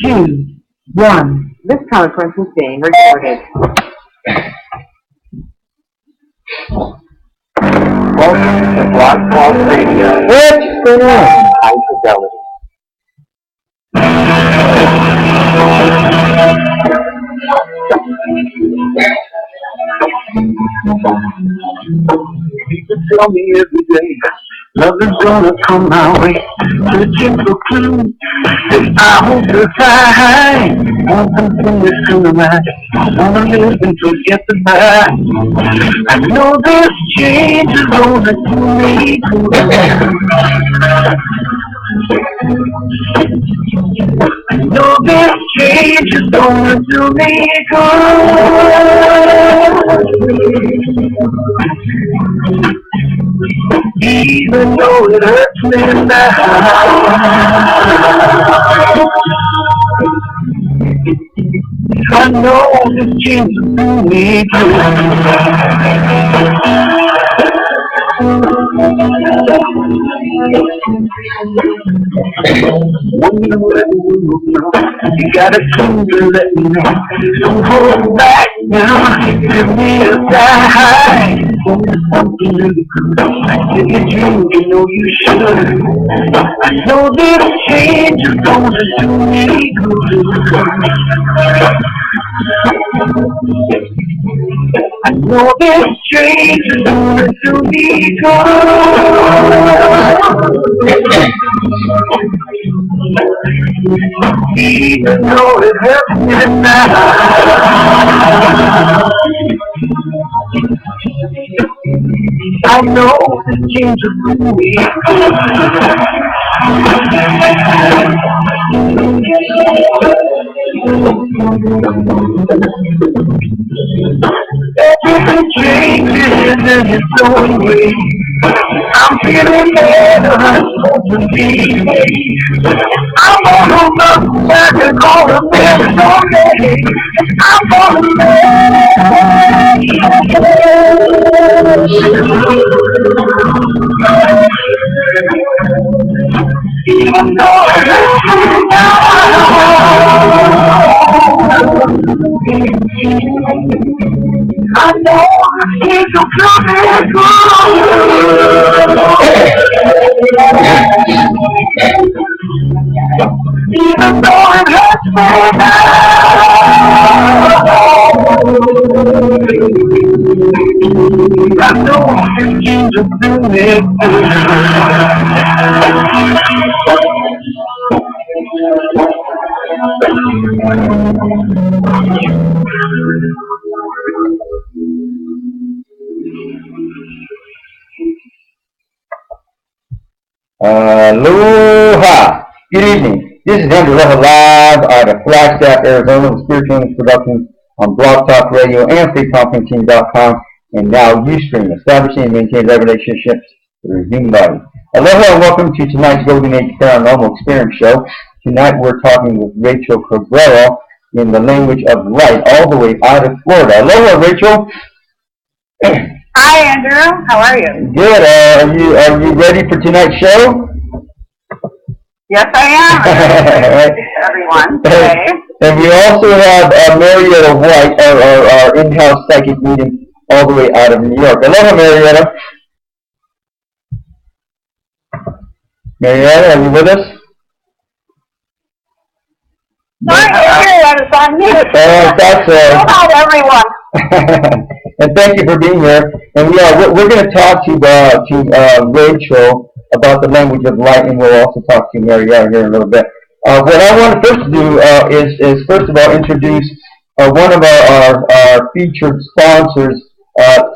2, 1. This conference is being recorded. Welcome to Block Talk Radio. What's going on? High fidelity. People tell me every day, love is gonna come my way. Searching for clues, I hope to find want something that's gonna right. I wanna live and forget the past. I know this change is gonna do me good. I know this change is gonna do me good. Even though it hurts me now, I know this change will do me you gotta come to let me know. Don't hold back now. Give me a sign. Something really good. If you dream, you know you should. I know this change is gonna do me good. I know this change is gonna do me good. Even though it hurts me now, I know this change will do me everything changes in its own way. I'm feeling better, I'm supposed to be. I'm gonna look back and call a better day. I'm gonna even though it hurts me I know it's a good. Even though it hurts me I know it's change of doing Aloha! Good evening. This is Andrew Aloha live out of Flagstaff, Arizona with Spiritual News Productions on Blog Talk Radio and FreeConferencing.com and now Ustream, establishing and maintaining relationships through human body. Aloha and welcome to tonight's Golden Age Paranormal Experience Show. Tonight we're talking with Rachel Cabrero in the language of light, all the way out of Florida. Aloha, Rachel. Hi, Andrew. How are you? Good. Are you ready for tonight's show? Yes, I am. Thank you, everyone. Today. And we also have Marietta White, our in-house psychic medium, all the way out of New York. Aloha, Marietta. Marietta, are you with us? Sorry, I was on mute. That's everyone. And thank you for being here. And we're going to talk to Rachel about the language of light, and we'll also talk to Marietta here in a little bit. What I want to first do is first of all introduce one of our featured sponsors,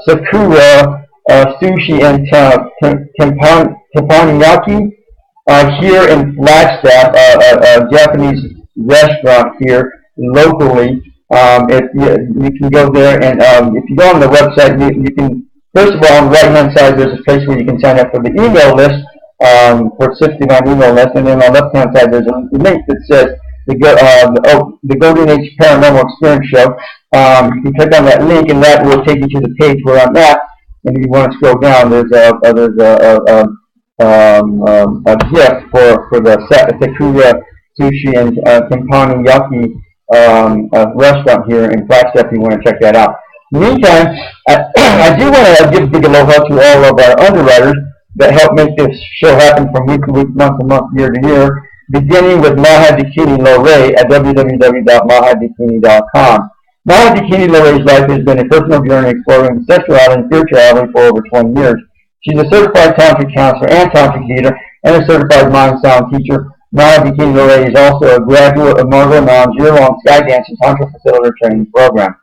Sakura Sushi and Teppanyaki, here in Flagstaff, a Japanese restaurant here locally. If you can go there, and if you go on the website, you can, first of all, on the right-hand side, there's a place where you can sign up for the email list, for 69 email list, and then on the left-hand side, there's a link that says the Golden Age Paranormal Experience Show. You can click on that link, and that will take you to the page where I'm at. And if you want to scroll down, there's a gift for the Sakura sushi and teppanyaki restaurant here in Flagstaff. If you want to check that out. In the meantime, I do want to give a big aloha to all of our underwriters that help make this show happen from week to week, month to month, year to year, beginning with Maha Dikini Lore at www.mahadikini.com. Maha Dikini Lore's life has been a personal journey exploring sexuality and spirituality for over 20 years. She's a certified tantric counselor and tantric leader and a certified mind sound teacher. Maha Dikini Lore is also a graduate of Margot Anand's year-long Skydance and Tantra Facilitator Training Program,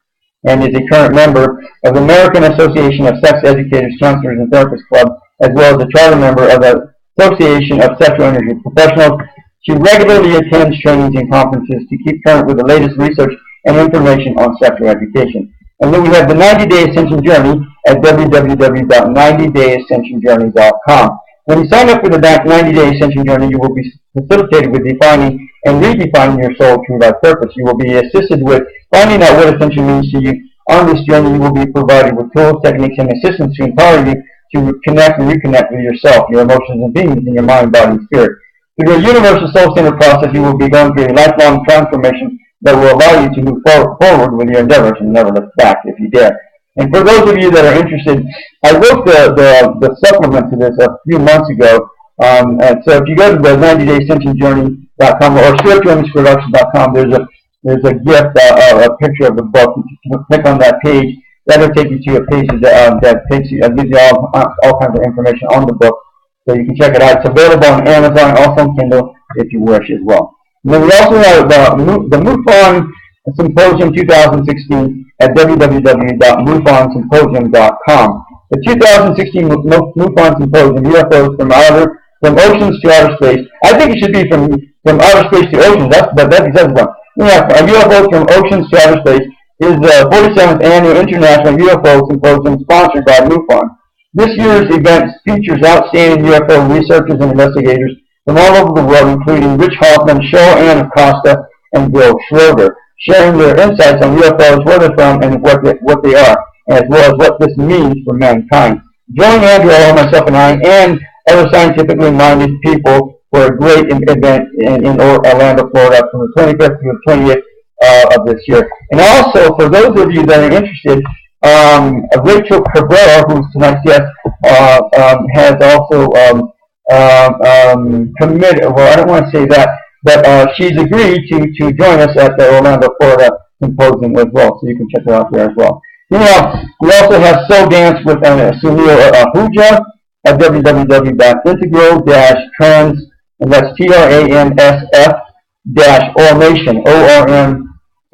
and is a current member of the American Association of Sex Educators, Counselors, and Therapists Club, as well as a charter member of the Association of Sexual Energy Professionals. She regularly attends trainings and conferences to keep current with the latest research and information on sexual education. And then we have the 90-Day Ascension Journey at www.90dayascensionjourney.com. When you sign up for the 90-Day Ascension Journey, you will be facilitated with defining and redefining your soul true life purpose. You will be assisted with finding out what ascension means to you. On this journey, you will be provided with tools, techniques, and assistance to empower you to connect and reconnect with yourself, your emotions and beings, in your mind, body, and spirit. Through a universal soul-centered process, you will be going through a lifelong transformation that will allow you to move forward with your endeavors and never look back if you dare. And for those of you that are interested, I wrote the supplement to this a few months ago. And so if you go to the 90dayascensionjourney.com or spiritualimage.com, there's a gift, a picture of the book. You can click on that page. That'll take you to a page that takes you, gives you all kinds of information on the book. So you can check it out. It's available on Amazon, also on Kindle, if you wish as well. And then we also have the MUFON Symposium 2016 at www.mufonsymposium.com. The 2016 MUFON Symposium, UFOs from oceans to outer space. I think it should be from outer space to oceans. That's exactly one. Yeah, UFOs from oceans to outer space is the 47th Annual International UFO Symposium sponsored by MUFON. This year's event features outstanding UFO researchers and investigators from all over the world, including Rich Hoffman, Cheryl Ann Acosta, and Bill Schroeder, sharing their insights on UFOs, where they're from, and what they are, as well as what this means for mankind. Join Andrew, myself, and I, and other scientifically minded people for a great event in Orlando, Florida, from the 25th to the 28th of this year. And also, for those of you that are interested, Rachel Cabrero, who's tonight's guest, has also committed, well, I don't want to say that, but she's agreed to join us at the Orlando, Florida Symposium as well, so you can check her out there as well. Now, we also have Soul Dance with Sunil Ahuja at www.integral-trans, and that's TRANSF-Ormation,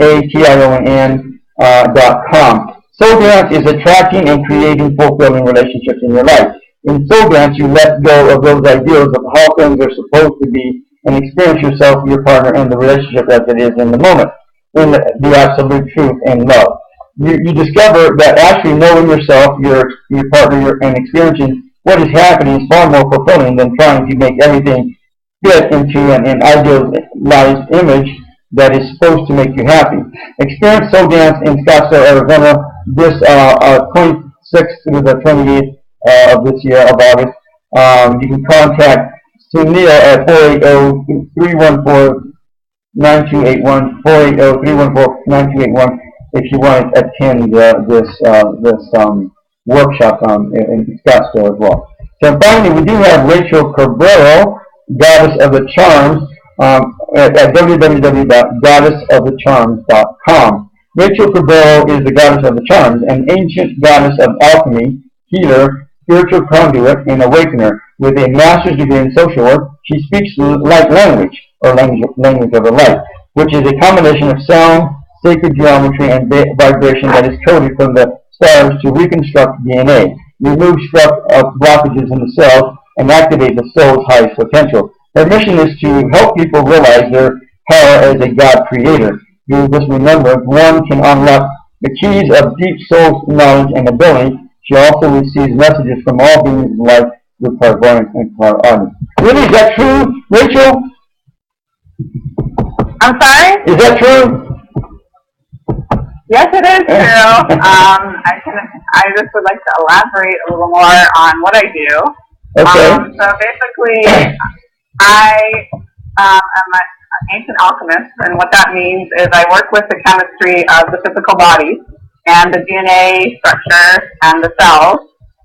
ORMATION.com. Soul Dance is attracting and creating fulfilling relationships in your life. In Soul Dance, you let go of those ideals of how things are supposed to be and experience yourself, your partner, and the relationship as it is in the moment, in the absolute truth and love. You discover that actually knowing yourself, your partner, and experiencing what is happening is far more fulfilling than trying to make everything fit into an idealized image that is supposed to make you happy. Experience Soul Dance in Scottsdale, Arizona, this 26th through the 28th of this year, of August. You can contact Sunil at 480-314-9281, 480-314-9281, if you want to attend this workshop in Scottsdale as well. So finally, we do have Rachel Cabrero, Goddess of the Charms, at www.goddessofthecharms.com. Rachel Cabrero is the Goddess of the Charms, an ancient goddess of alchemy, healer, spiritual conduit, and awakener. With a master's degree in social work, she speaks light language, or language of the light, which is a combination of sound, sacred geometry, and vibration that is coded from the stars to reconstruct DNA, remove blockages in the cells, and activate the soul's highest potential. Her mission is to help people realize their power as a God creator. Through this remembrance, one can unlock the keys of deep soul knowledge and ability. She also receives messages from all beings in life through clairvoyance and clairaudience. Really, is that true, Rachel? I'm sorry? Is that true? Yes, it is true. I just would like to elaborate a little more on what I do. Okay. So basically, I am ancient alchemist, and what that means is I work with the chemistry of the physical body and the DNA structure and the cells,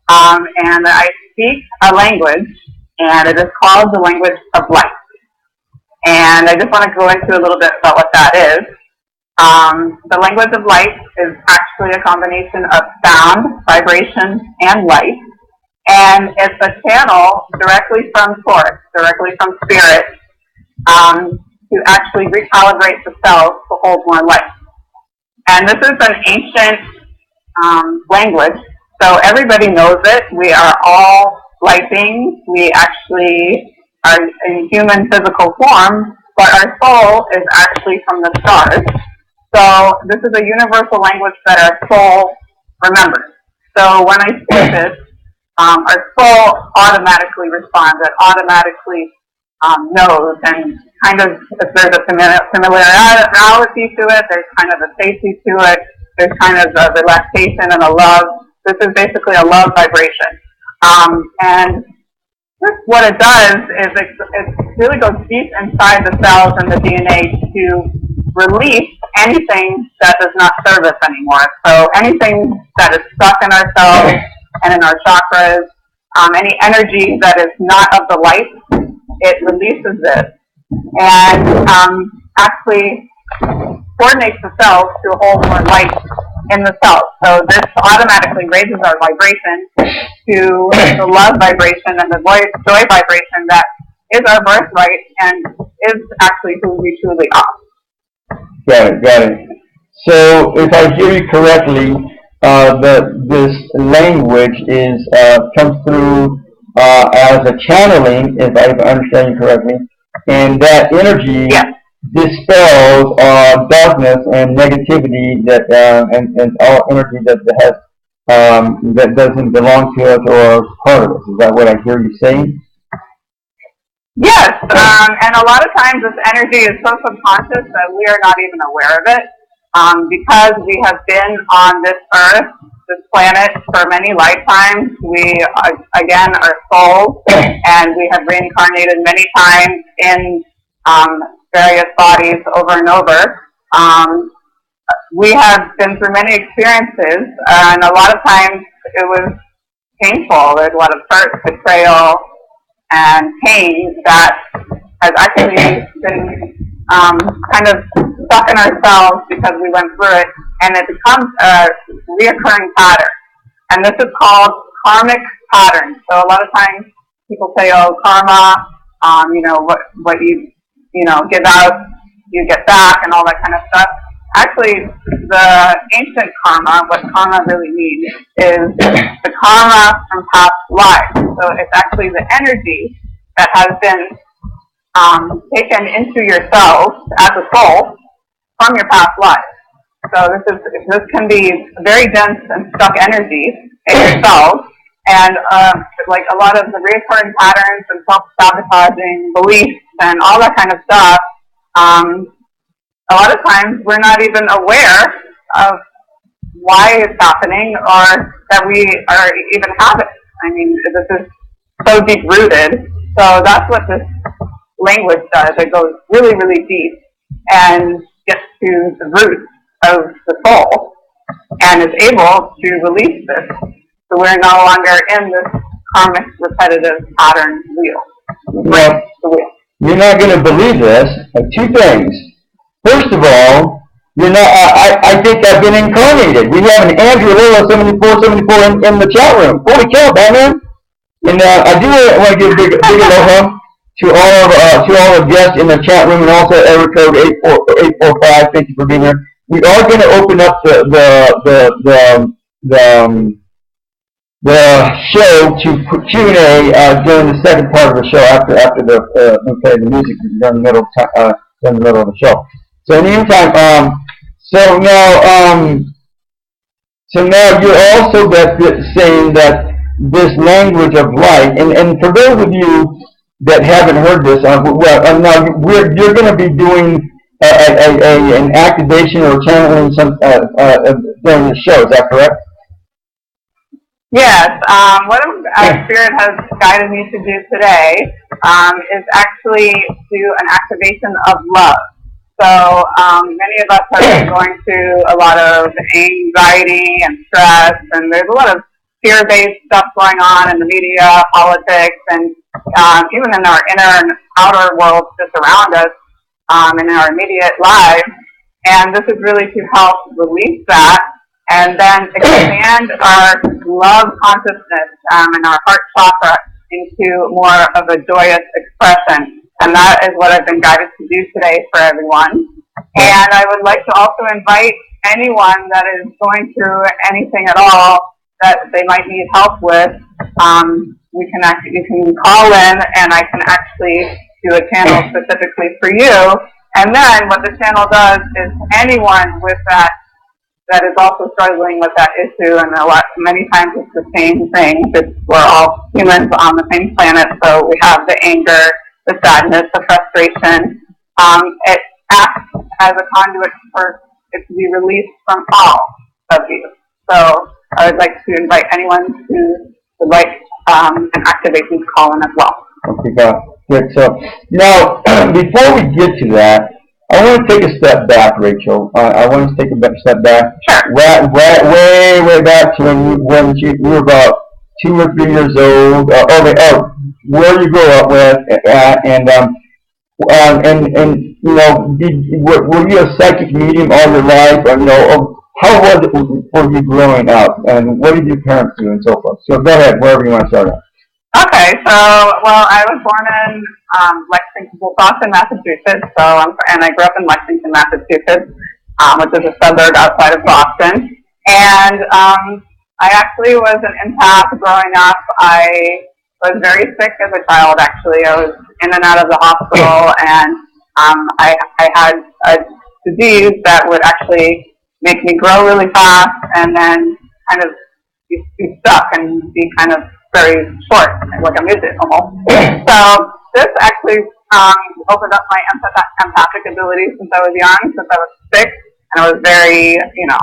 and I speak a language, and it is called the language of light. And I just want to go into a little bit about what that is. The language of light is actually a combination of sound, vibration, and light. And it's a channel directly from source, directly from spirit, to actually recalibrate the cells to hold more light. And this is an ancient language, so everybody knows it. We are all light beings. We actually are in human physical form, but our soul is actually from the stars. So this is a universal language that our soul remembers. So when I speak this, our soul automatically responds. It automatically knows, and kind of, if there's a familiarity to it, there's kind of a safety to it, there's kind of a relaxation and a love. This is basically a love vibration. And this, what it does is it really goes deep inside the cells and the DNA to release anything that does not serve us anymore. So anything that is stuck in our cells and in our chakras, any energy that is not of the light, it releases it and actually coordinates the cells to hold more light in the cells. So this automatically raises our vibration to the love vibration and the joy vibration that is our birthright and is actually who we truly are. Got it. So if I hear you correctly, this language is comes through as a channeling, if I understand you correctly, and that energy dispels darkness and negativity that and all energy that has that doesn't belong to us or is part of us. Is that what I hear you saying? Yes, and a lot of times this energy is so subconscious that we are not even aware of it. Because we have been on this earth, this planet, for many lifetimes, we, again, are souls, and we have reincarnated many times in various bodies over and over. We have been through many experiences, and a lot of times it was painful. There's a lot of hurt, betrayal, and pain that has actually been kind of stuck in ourselves because we went through it, and it becomes a reoccurring pattern. And this is called karmic patterns. So a lot of times people say, oh, karma, what you give out, you get back, and all that kind of stuff. Actually, the ancient karma, what karma really means, is the karma from past lives. So it's actually the energy that has been taken into yourself as a soul from your past life. So this can be very dense and stuck energy in yourself, and like a lot of the recurring patterns and self-sabotaging beliefs and all that kind of stuff. A lot of times we're not even aware of why it's happening or that we are even have it. I mean, this is so deep rooted. So that's what this language does. It goes really, really deep and gets to the root of the soul and is able to release this. So we're no longer in this karmic repetitive pattern wheel. Well, you're not going to believe this. Two things. First of all, you're not. I think I've been incarnated. We have an Andrew Lola 7474 in the chat room. Holy cow, Batman! And I do want to give a big aloha to all of guests in the chat room, and also area code 845. Thank you for being here. We are going to open up the show to Q&A during the second part of the show after we play the music during the middle of the show. So in the meantime, so now you're also saying that this language of light, and for those of you that haven't heard this, now you're going to be doing an activation or channeling during the show. Is that correct? Yes. What I'm Spirit has guided me to do today is actually do an activation of love. So many of us have been going through a lot of anxiety and stress, and there's a lot of fear-based stuff going on in the media, politics, and even in our inner and outer worlds just around us and in our immediate lives. And this is really to help release that and then expand our love consciousness and our heart chakra into more of a joyous expression. And that is what I've been guided to do today for everyone. And I would like to also invite anyone that is going through anything at all that they might need help with. You can call in, and I can actually do a channel specifically for you. And then what the channel does is anyone with that is also struggling with that issue, and many times it's the same thing. We're all humans on the same planet, so we have the anger, the sadness, the frustration. It acts as a conduit for it to be released from all of you. So I would like to invite anyone who would like an activation to call in as well. Okay, good. So now, before we get to that, I want to take a step back, Rachel. I want to take a step back. Sure. Way back to when you were about 2 or 3 years old. Where you grew up with, and you know, were you a psychic medium all your life? Or, you know, how was it for you growing up, and what did your parents do, and so forth? So go ahead, wherever you want to start at. Okay, so, well, I was born in Boston, Massachusetts, and I grew up in Lexington, Massachusetts, which is a suburb outside of Boston. And I actually was an empath growing up. I was very sick as a child, actually. I was in and out of the hospital, and I had a disease that would actually make me grow really fast and then kind of be stuck and be kind of very short, like a midget almost. So this actually opened up my empathic ability since I was young, since I was 6, and I was very, you know,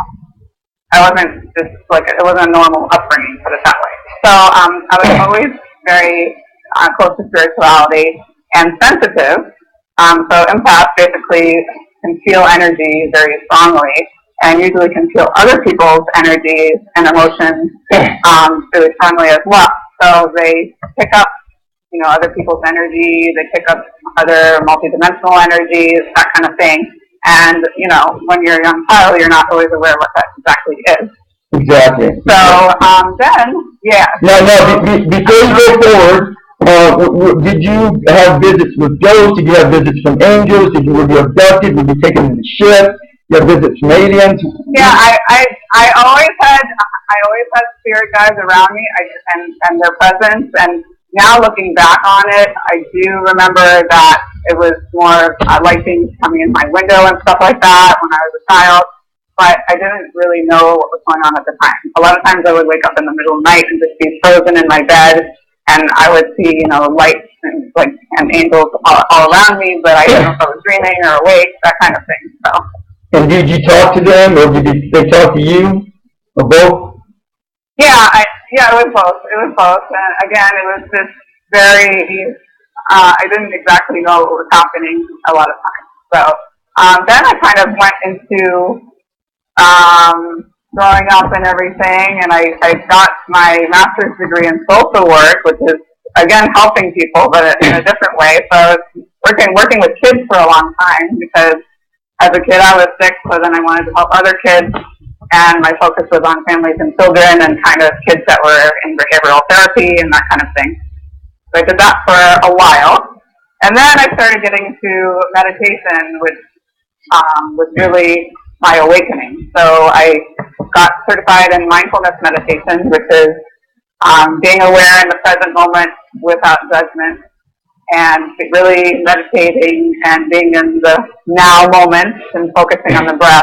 I wasn't just like, it wasn't a normal upbringing, put it that way. So I was always very close to spirituality and sensitive. So empaths basically can feel energy very strongly, and usually can feel other people's energies and emotions really strongly as well. So they pick up, you know, other people's energy, they pick up other multidimensional energies, that kind of thing. And, you know, when you're a young child, you're not always aware what that exactly is. Exactly. So then, yeah. Now, before you go forward, did you have visits with ghosts? Did you have visits from angels? Were you abducted? Were you taken to the ship? You have visits from aliens? Yeah, I always had spirit guides around me, and their presence. And now looking back on it, I do remember that it was more light things coming in my window and stuff like that when I was a child. But I didn't really know what was going on at the time. A lot of times I would wake up in the middle of the night and just be frozen in my bed, and I would see, you know, lights and angels all around me, but I didn't know if I was dreaming or awake, that kind of thing. So. And did you talk to them, or did they talk to you, or both? Yeah, it was both. It was both. And again, it was just very, I didn't exactly know what was happening a lot of times. So then I kind of went into growing up and everything, and I got my master's degree in social work, which is, again, helping people, but in a different way. So I was working with kids for a long time, because as a kid I was sick, so then I wanted to help other kids, and my focus was on families and children and kind of kids that were in behavioral therapy and that kind of thing. So I did that for a while, and then I started getting into meditation, which was really my awakening. So I got certified in mindfulness meditation, which is being aware in the present moment without judgment, and really meditating and being in the now moment and focusing on the breath,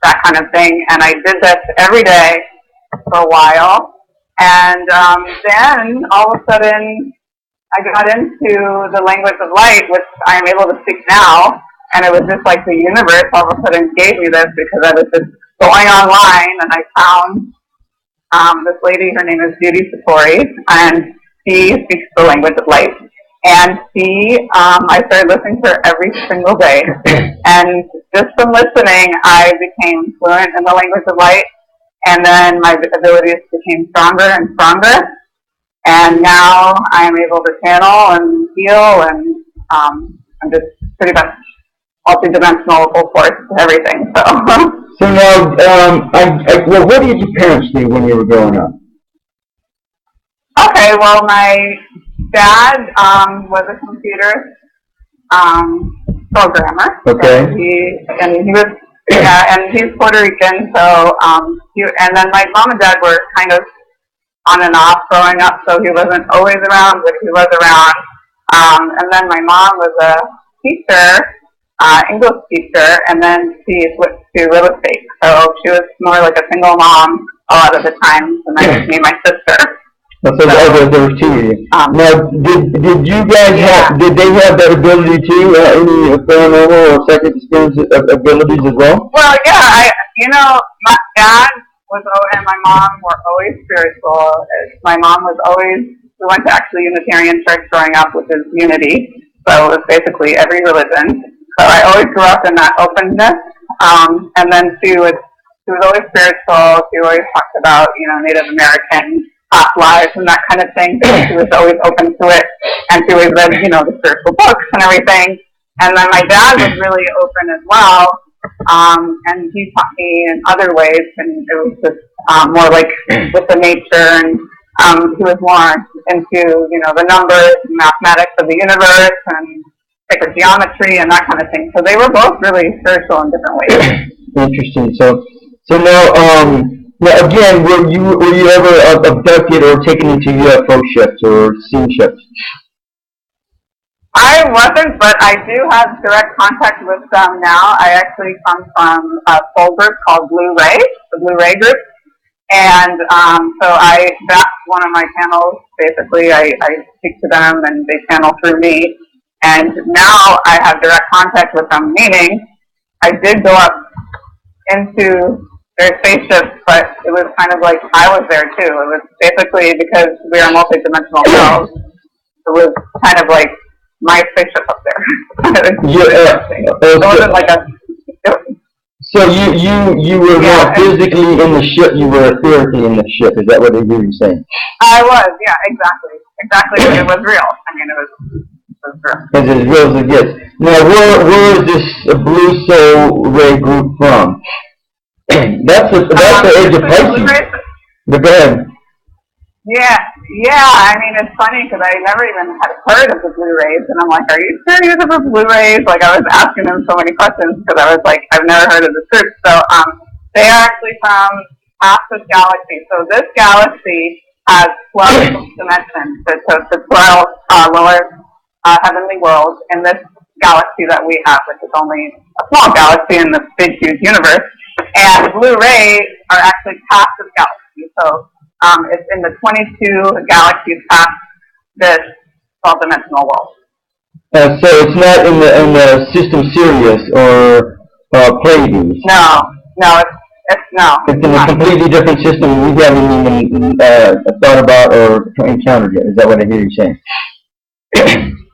that kind of thing. And I did this every day for a while, and then all of a sudden I got into the language of light, which I am able to speak now. And it was just like the universe all of a sudden gave me this, because I was just going online and I found this lady, her name is Judy Satori, and she speaks the language of light. And I started listening to her every single day. And just from listening, I became fluent in the language of light. And then my abilities became stronger and stronger. And now I am able to channel and heal, and I'm just pretty much multi-dimensional, full force, everything. So, So now, well, what did your parents do when you were growing up? okay, well, my dad was a computer programmer. Okay. And he's Puerto Rican. So, and then my mom and dad were kind of on and off growing up, so he wasn't always around, but he was around. And then my mom was a teacher, English teacher, and then she switched to real estate. So she was more like a single mom a lot of the times, and then me and my sister. So there were two of you. Now, did you guys did they have that ability too? Any paranormal or psychic experience abilities as well? Well, yeah, my dad and my mom were always spiritual. My mom was always, we went to actually Unitarian church growing up, which is unity. So it was basically every religion. So I always grew up in that openness. And then she was always spiritual. She always talked about, Native American past lives and that kind of thing. So she was always open to it. And she always read, the spiritual books and everything. And then my dad was really open as well. And he taught me in other ways, and it was just more like with the nature, and he was more into, the numbers and mathematics of the universe and sacred geometry and that kind of thing. So they were both really spiritual in different ways. Interesting. So now again, were you ever abducted or taken into UFO ships or scene ships? I wasn't, but I do have direct contact with them now. I actually come from a soul group called Blue Ray, the Blue Ray group. And so that's one of my channels. Basically, I speak to them and they channel through me. And now I have direct contact with them, meaning I did go up into their spaceships, but it was kind of like I was there too. It was basically because we are multidimensional selves. It was kind of like my spaceship up there. It wasn't like a. So you were not physically in the ship. You were etherically in the ship. Is that what they were saying? I was. Yeah. Exactly. It was real. I mean, it was real. It's as real as it gets. Now, where is this Blue Soul Ray group from? That's the age of Pisces. But go ahead. Yeah. I mean, it's funny because I never even had heard of the Blue Rays, and I'm like, "Are you serious about the Blue Rays?" Like, I was asking them so many questions because I was like, "I've never heard of this group." So, they are actually from past this galaxy. So this galaxy has 12 dimensions. So it's 12 lower heavenly worlds in this galaxy that we have, which is only a small galaxy in this big, huge universe. And the Blue Rays are actually past this galaxy. So it's in the 22 galaxies past this 12-dimensional world. So it's not in the system Sirius or Pleiades. No, it's no. It's in a completely different system we haven't even thought about or encountered yet. Is that what I hear you saying?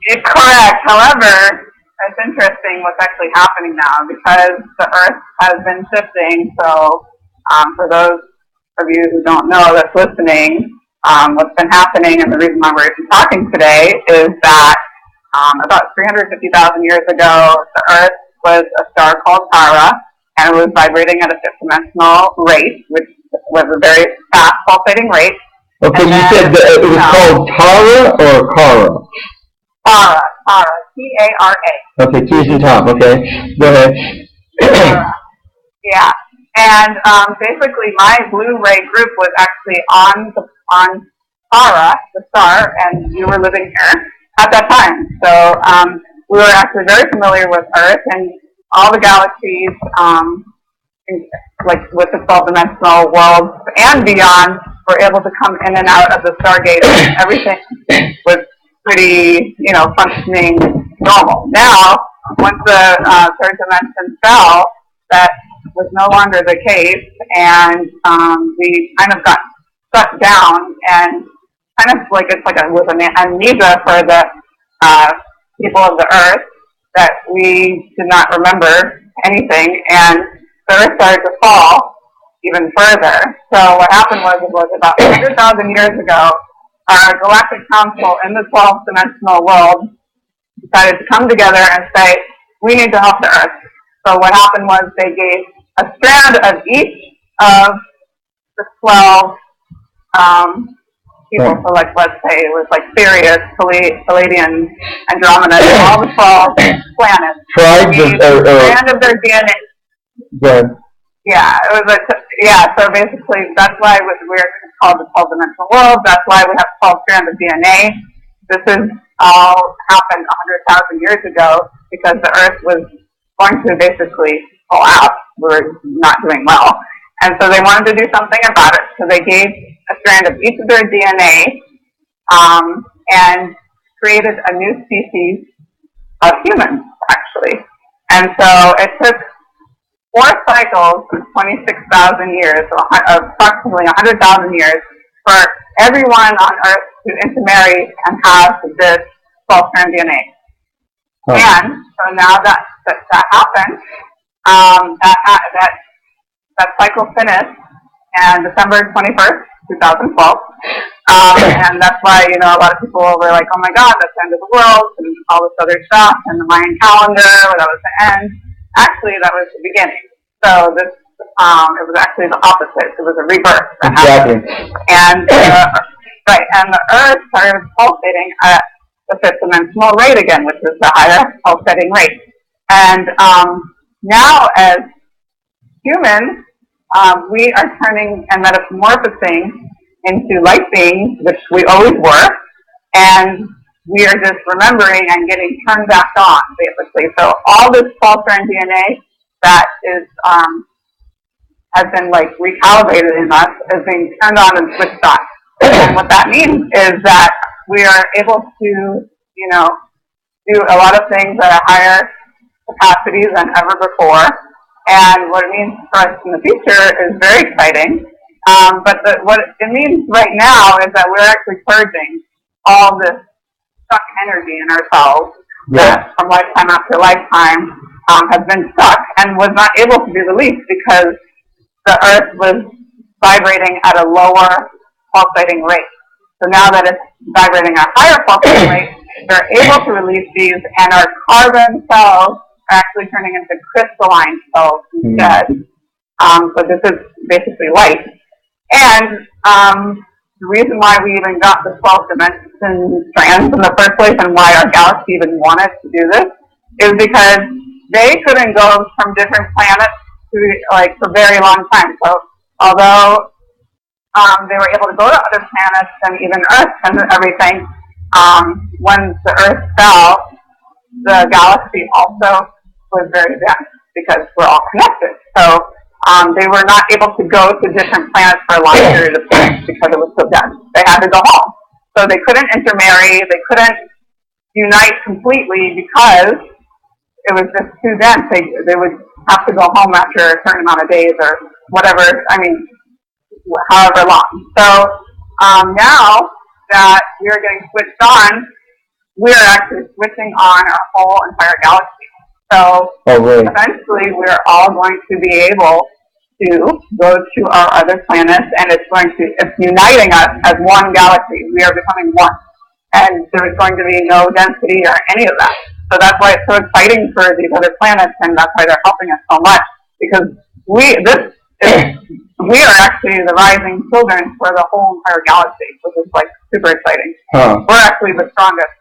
It's correct. However, it's interesting what's actually happening now because the Earth has been shifting. So for those of you who don't know that's listening, what's been happening and the reason why we're even talking today is that about 350,000 years ago, the Earth was a star called Tara, and it was vibrating at a fifth-dimensional rate, which was a very fast pulsating rate. Okay, you said that it was called Tara or Kara? Tara, T-A-R-A. Okay, T's and Tom, okay. Go ahead. Yeah. And basically, my Blue Ray group was actually on Tara, the star, and we were living here at that time. So we were actually very familiar with Earth and all the galaxies, like with the 12-dimensional worlds and beyond, were able to come in and out of the Stargate. And everything was pretty, functioning normal. Now, once the third dimension fell, that was no longer the case, and we kind of got shut down and kind of like it's like was an amnesia for the people of the earth that we did not remember anything, and the earth started to fall even further. So what happened was about 100,000 years ago, our galactic council in the 12th dimensional world decided to come together and say, we need to help the earth. So what happened was they gave a strand of each of the 12 people, so like let's say it was like Sirius, Palladian, Andromeda, all the 12 planets. Tribes strand of their DNA. Good. Yeah, it was so basically that's why we're called the 12-dimensional world. That's why we have 12 strands of DNA. This is all happened 100,000 years ago because the Earth was going to basically fall out. We were not doing well. And so they wanted to do something about it. So they gave a strand of each of their DNA and created a new species of humans, actually. And so it took 4 cycles of 26,000 years, so approximately 100,000 years, for everyone on Earth to intermarry and have this 12-strand DNA. Huh. And so now that happened, that cycle finished on December 21st, 2012. And that's why, a lot of people were like, oh my God, that's the end of the world, and all this other stuff, and the Mayan calendar, that was the end. Actually, that was the beginning. So this, it was actually the opposite. It was a rebirth that happened. And, and the Earth started pulsating at the 5th dimensional rate again, which is the higher pulsating rate. And now as humans, we are turning and metamorphosing into light beings, which we always were, and we are just remembering and getting turned back on, basically. So all this 12-strand DNA that is has been like recalibrated in us is being turned on and switched on. And what that means is that we are able to, do a lot of things at a higher capacity than ever before. And what it means for us in the future is very exciting. But what it means right now is that we're actually purging all this stuck energy in ourselves that from lifetime after lifetime has been stuck and was not able to be released because the Earth was vibrating at a lower pulsating rate. So now that it's vibrating at a higher pulsating rate, they're able to release these, and our carbon cells are actually turning into crystalline cells instead. So this is basically light. And the reason why we even got the 12 dimension strands in the first place and why our galaxy even wanted to do this is because they couldn't go from different planets for a very long time. So although they were able to go to other planets and even Earth and everything, when the Earth fell, the galaxy also was very dense because we're all connected. So they were not able to go to different planets for a long period of time because it was so dense. They had to go home. So they couldn't intermarry. They couldn't unite completely because it was just too dense. They would have to go home after a certain amount of days or whatever, however long. So now that we are getting switched on, we are actually switching on our whole entire galaxy. So eventually we're all going to be able to go to our other planets, and it's uniting us as one galaxy. We are becoming one. And there's going to be no density or any of that. So that's why it's so exciting for these other planets, and that's why they're helping us so much. Because we are actually the rising children for the whole entire galaxy, which is super exciting. We're actually the strongest.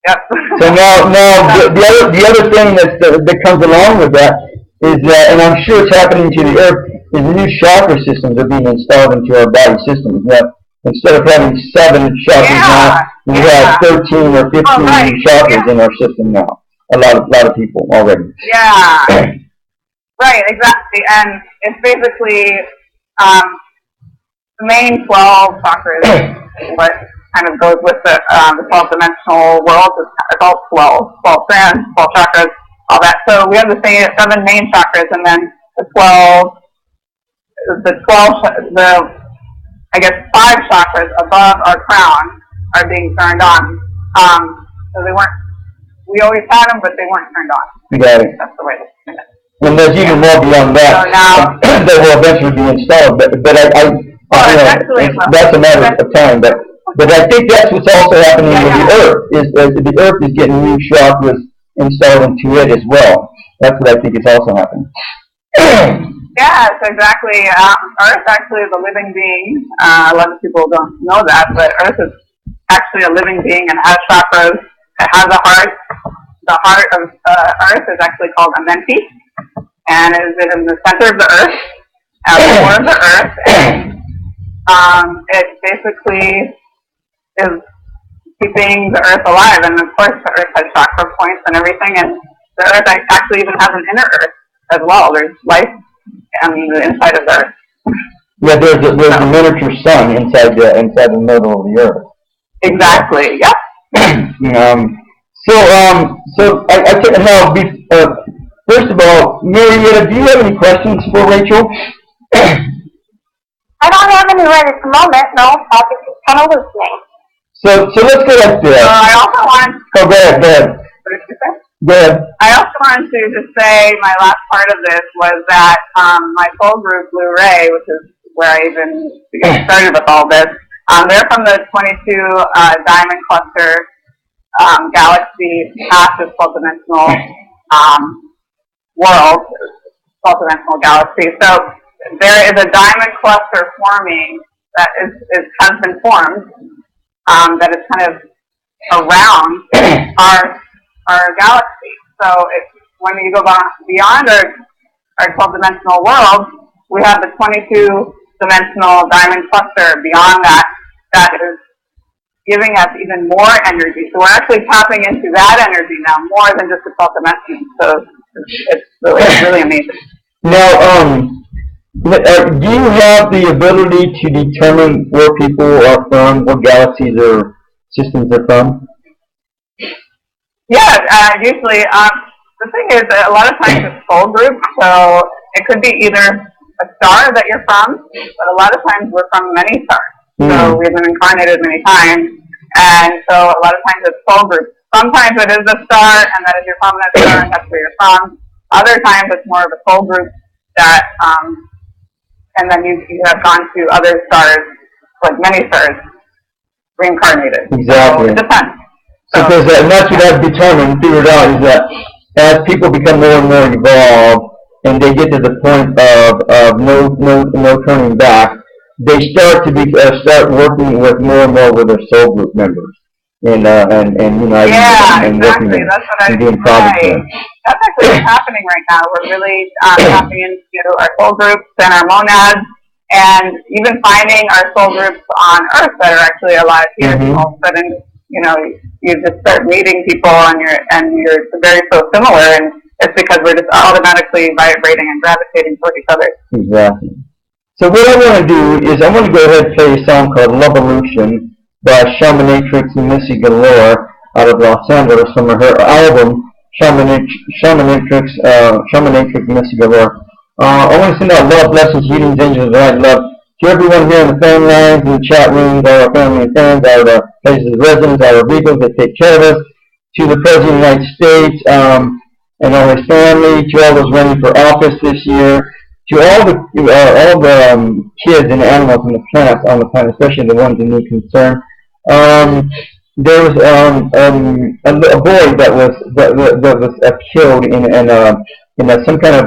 Yep. So now the other thing that comes along with that is that, and I'm sure it's happening to the Earth, is new chakra systems are being installed into our body systems. Now, instead of having 7 chakras now, we have 13 or 15 chakras in our system now. A lot of people already. Yeah. Right, exactly. And it's basically the main 12 chakras, what kind of goes with the 12-dimensional world. It's all 12 strands, 12 chakras, all that. So we have the 7 main chakras, and then the 5 chakras above our crown are being turned on. So they weren't, we always had them, but they weren't turned on. Got it. That's the way to say it. And there's even more beyond that. So now, that will eventually be installed, but that's a matter of time. But I think that's what's also happening with the Earth, is the Earth is getting new chakras installed into it as well. That's what I think is also happening. yes, exactly. Earth actually is a living being. A lot of people don't know that, but Earth is actually a living being and has chakras. It has a heart. The heart of Earth is actually called a menti, and is in the center of the Earth, at the core of the Earth. And, it basically is keeping the Earth alive, and of course the Earth has chakra points and everything, and the Earth actually even has an inner Earth as well. There's life on the inside of the Earth. Yeah, there's a miniature sun inside the middle of the Earth. Exactly. Yep. So I take now. First of all, Marietta, do you have any questions for Rachel? I don't have any right at the moment, no. I'll just kind of listening. So let's go like this. I also want. Oh, go ahead. What did you say? Go ahead. I also wanted to just say my last part of this was that my soul group, Blue Ray, which is where I even started with all this, they're from the 22 Diamond Cluster galaxy, past this 12-dimensional world, 12-dimensional galaxy. So there is a diamond cluster forming that has been formed that is kind of around our galaxy. So when you go beyond our 12-dimensional world, we have the 22-dimensional diamond cluster beyond that is giving us even more energy. So we're actually tapping into that energy now more than just the 12 dimensions. So it's really amazing. Now, do you have the ability to determine where people are from, what galaxies or systems they're from? Yeah, usually. The thing is, a lot of times it's soul group, so it could be either a star that you're from, but a lot of times we're from many stars. So we've been incarnated many times, and so a lot of times it's soul group. Sometimes it is a star, and that is your prominent star, and that's where you're from. Other times it's more of a soul group that, and then you have gone to other stars, like many stars, reincarnated. Exactly. So it depends. Because and that's what I've figured out, is that as people become more and more evolved, and they get to the point of no turning back, they start working with more and more with their soul group members, and you know, and exactly. working That's what and doing projects there. That's actually what's happening right now. We're really tapping into our soul groups and our monads, and even finding our soul groups on Earth that are actually alive here. Mm-hmm. All of a sudden, you know, you just start meeting people, and you're very so similar, and it's because we're just automatically vibrating and gravitating toward each other. Exactly. So what I want to do is I want to go ahead and play a song called Lovolution by Shamanatrix and Missy Galore out of Los Angeles from her album Shamanatrix Missy Galore. I want to send out love, blessings, healings, angels, right love to everyone here in the phone lines, in the chat rooms, our family and friends, our places of residence, our vehicles that take care of us, to the President of the United States and all his family, to all those running for office this year, to all the kids and animals on the planet, especially the ones in need concern. There was a boy that was killed in some kind of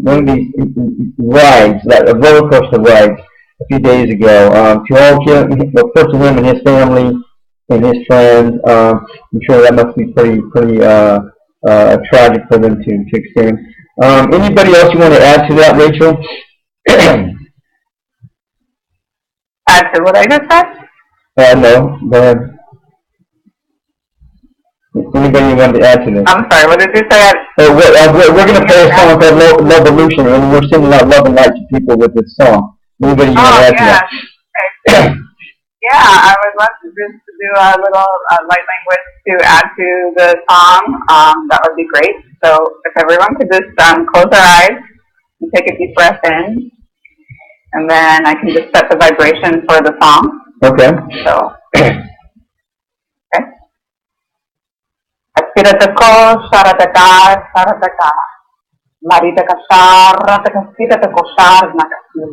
one of these rides, a roller coaster ride, a few days ago. To all first to him and his family and his friends, I'm sure that must be pretty tragic for them to experience. Anybody else you want to add to that, Rachel? Add to what I just said? No. Go ahead. Anybody you want to add to this? I'm sorry, what did you say? We're going to play a song called Lovolution, and we're singing out love and light to people with this song. Anybody you want to add to that? Okay. Yeah, I would love to just do a little light language to add to the song. That would be great. So if everyone could just close their eyes and take a deep breath in And then I can just set the vibration for the song. Okay. So, okay. Aspiratako, sharataka, sharataka. Maritaka, sharataka, siratako, sharanakasi.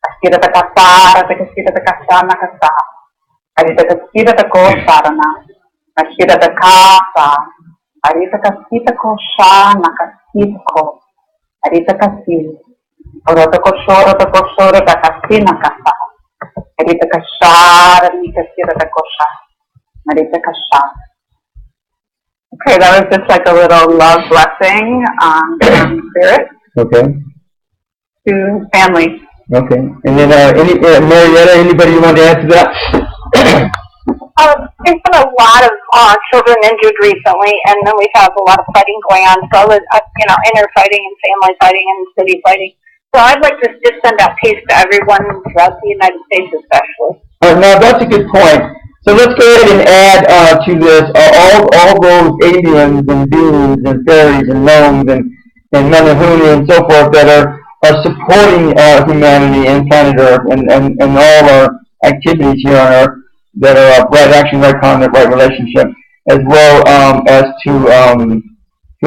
Aspirataka, sharataka, sirataka, sharanakasa. Aritaka, siratako, sharana. Aspirataka, sa. Aritaka, sitako, sharanakasitako. Aritaka, si. Orotako, shoratako, shorataka, sinakasa. Aritaka, sharataka, siratako, sharanakasa. Aritaka, sharataka. Okay, that was just like a little love blessing from Spirit Okay. to family. Okay. And then, Marietta, anybody you want to add to that? There's been a lot of children injured recently, and then we've had a lot of fighting going on. So, inner fighting and family fighting and city fighting. So I'd like to just send out peace to everyone throughout the United States, especially. Now that's a good point. So let's go ahead and add to this all those aliens and beings and fairies and gnomes and Menahuni and so forth that are supporting humanity and planet Earth and all our activities here on Earth that are right action, right conduct, right relationship, as well as to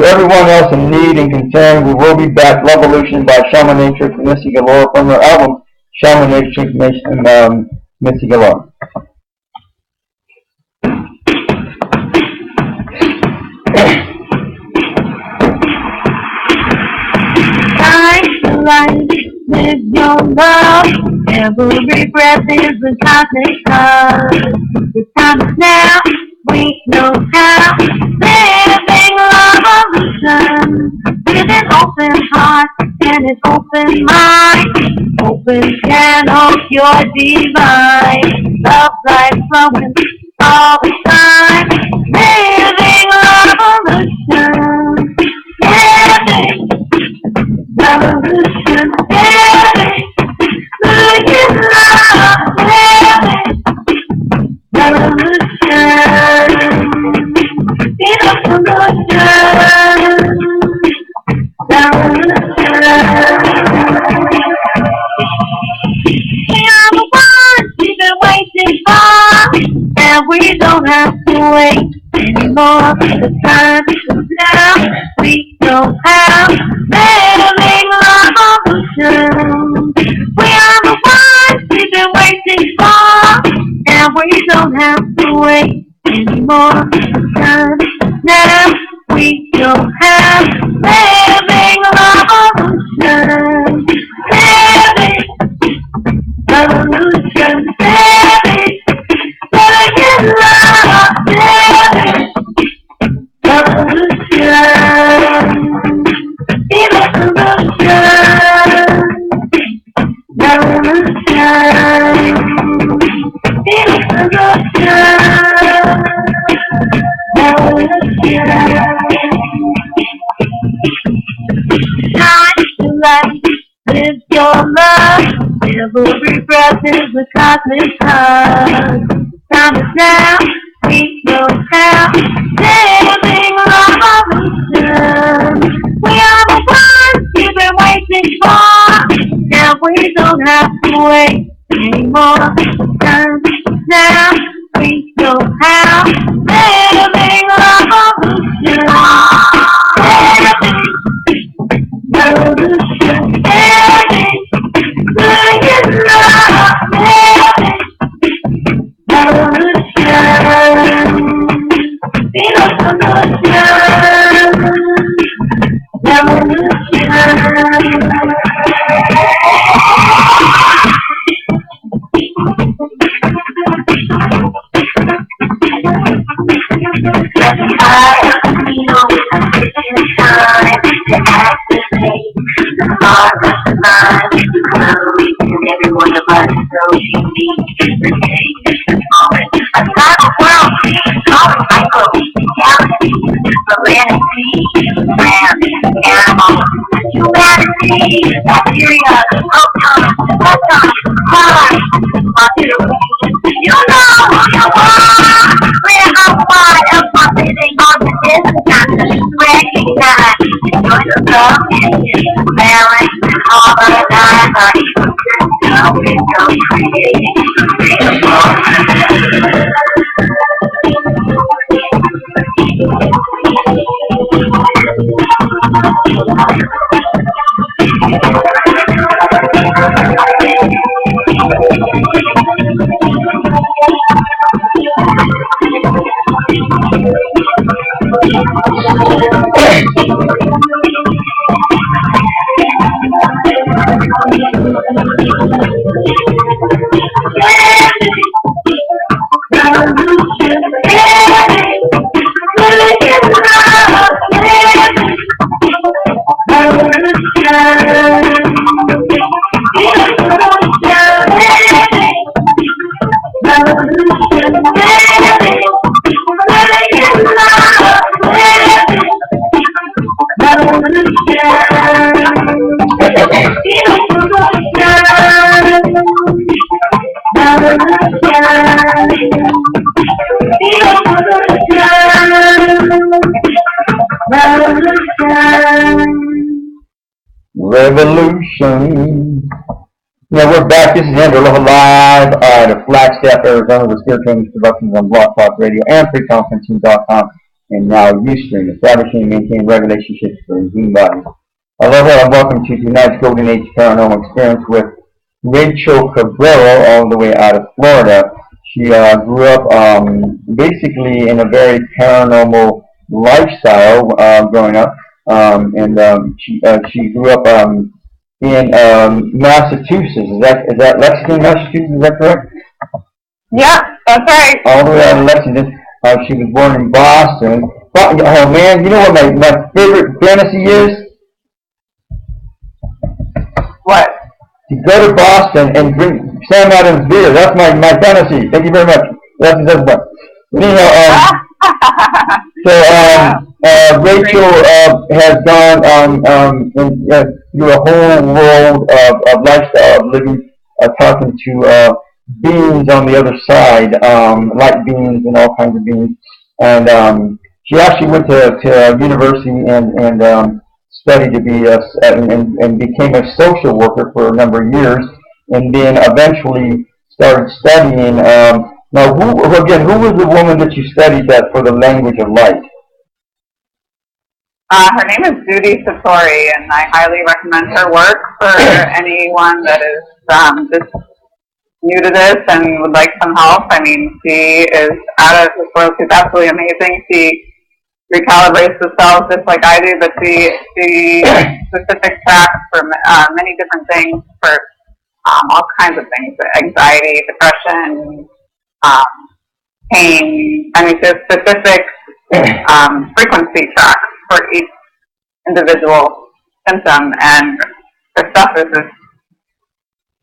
everyone else in need and concern. We will be back. Revolution by Shaman Nature and Missy Galore from their album Shaman Nature and Missy Galore. Life with your love. Every breath is a cosmic love. The time is now. We know how. Living revolution with an open heart and an open mind. Open channel, pure divine. Love life flowing all the time. Living revolution. Living revolution, living, looking love, living, revolution, in a revolution, we are the ones we've been waiting for, and we don't have to wait anymore. The time is now. We don't have living revolution. We are the ones we've been waiting for, and we don't have to wait anymore. The time is now. We don't have living revolution. Living revolution. Living, living in love. Living revolution. Be the revolution. Revolution. Be the revolution. Revolution. Time to life, live your love. Every breath is a cosmic hug. Time is now. We know how. Living revolution. We are the ones you've been waiting for. Now we don't have to wait anymore. Time now. We know how. Living revolution. Revolution. Living. Living love. Living. Revolution. Be the revolution. Revolution. Every one of us is so unique. A cyber world, color, micro, galaxy, serenity, plants, animals, humanity, bacteria, photons, Mars, you know who you are. We're a part of something on the distance. Recognize, enjoy the love, balance, and harmonize our ecosystem. Revolution. Yeah, we're back. This is Andrew Aloha live out of Flagstaff, Arizona, with Spirit Training Productions on Blog Talk Radio and freeconferencing.com, and now Ustream, establishing and maintaining relationships for human bodies. Aloha and welcome to tonight's Golden Age Paranormal Experience with Rachel Cabrero, all the way out of Florida. She grew up basically in a very paranormal lifestyle growing up. She grew up in Massachusetts. Is that Lexington, Massachusetts? Is that correct? Yeah, that's right. All the way out of Lexington. She was born in Boston. But, oh man, you know what my favorite fantasy is? What? To go to Boston and drink Sam Adams beer. That's my fantasy. Thank you very much. That's fun. Anyhow, Rachel has gone through a whole world of lifestyle, of living, talking to beings on the other side, light beings and all kinds of beings. And she actually went to university and studied to be and became a social worker for a number of years, and then eventually started studying. Now, who was the woman that you studied that for the language of light? Her name is Judy Satori, and I highly recommend her work for anyone that is just new to this and would like some help. I mean, she is out of this world. She's absolutely amazing. She recalibrates the cells just like I do, but she specific tracks for many different things, for all kinds of things, anxiety, depression, pain. I mean, there's specific frequency tracks for each individual symptom, and the stuff is just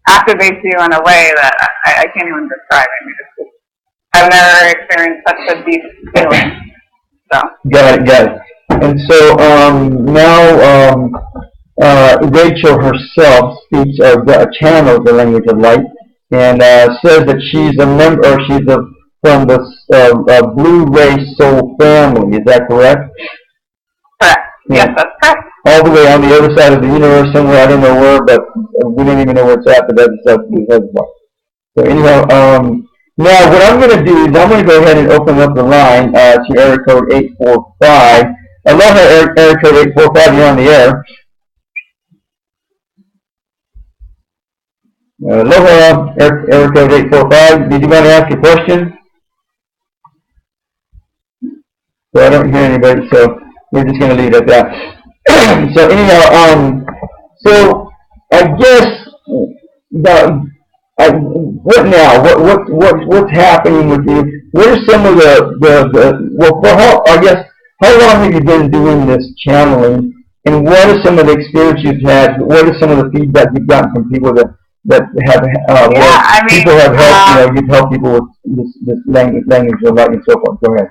activates you in a way that I can't even describe. I mean, it's just, I've never experienced such a deep feeling. So. Got it. And so now Rachel herself speaks channels the language of light, and says that she's a member, or from the Blue Ray Soul family. Is that correct? Correct. Yeah. Yes, that's correct. All the way on the other side of the universe somewhere. I don't know where, but we don't even know where it's at. But that's so anyhow. Now, what I'm going to do is I'm going to go ahead and open up the line to area code 845. Aloha, area code 845, you're on the air. Aloha, area code 845. Did you want to ask a question? So I don't hear anybody, so we're just going to leave it at that. So anyhow, so I guess what now? What's happening with you? What are some of how long have you been doing this channeling, and what are some of the experiences you've had? What are some of the feedback you've gotten from people that have people have helped? You've helped people with this language of light and so forth. Go ahead.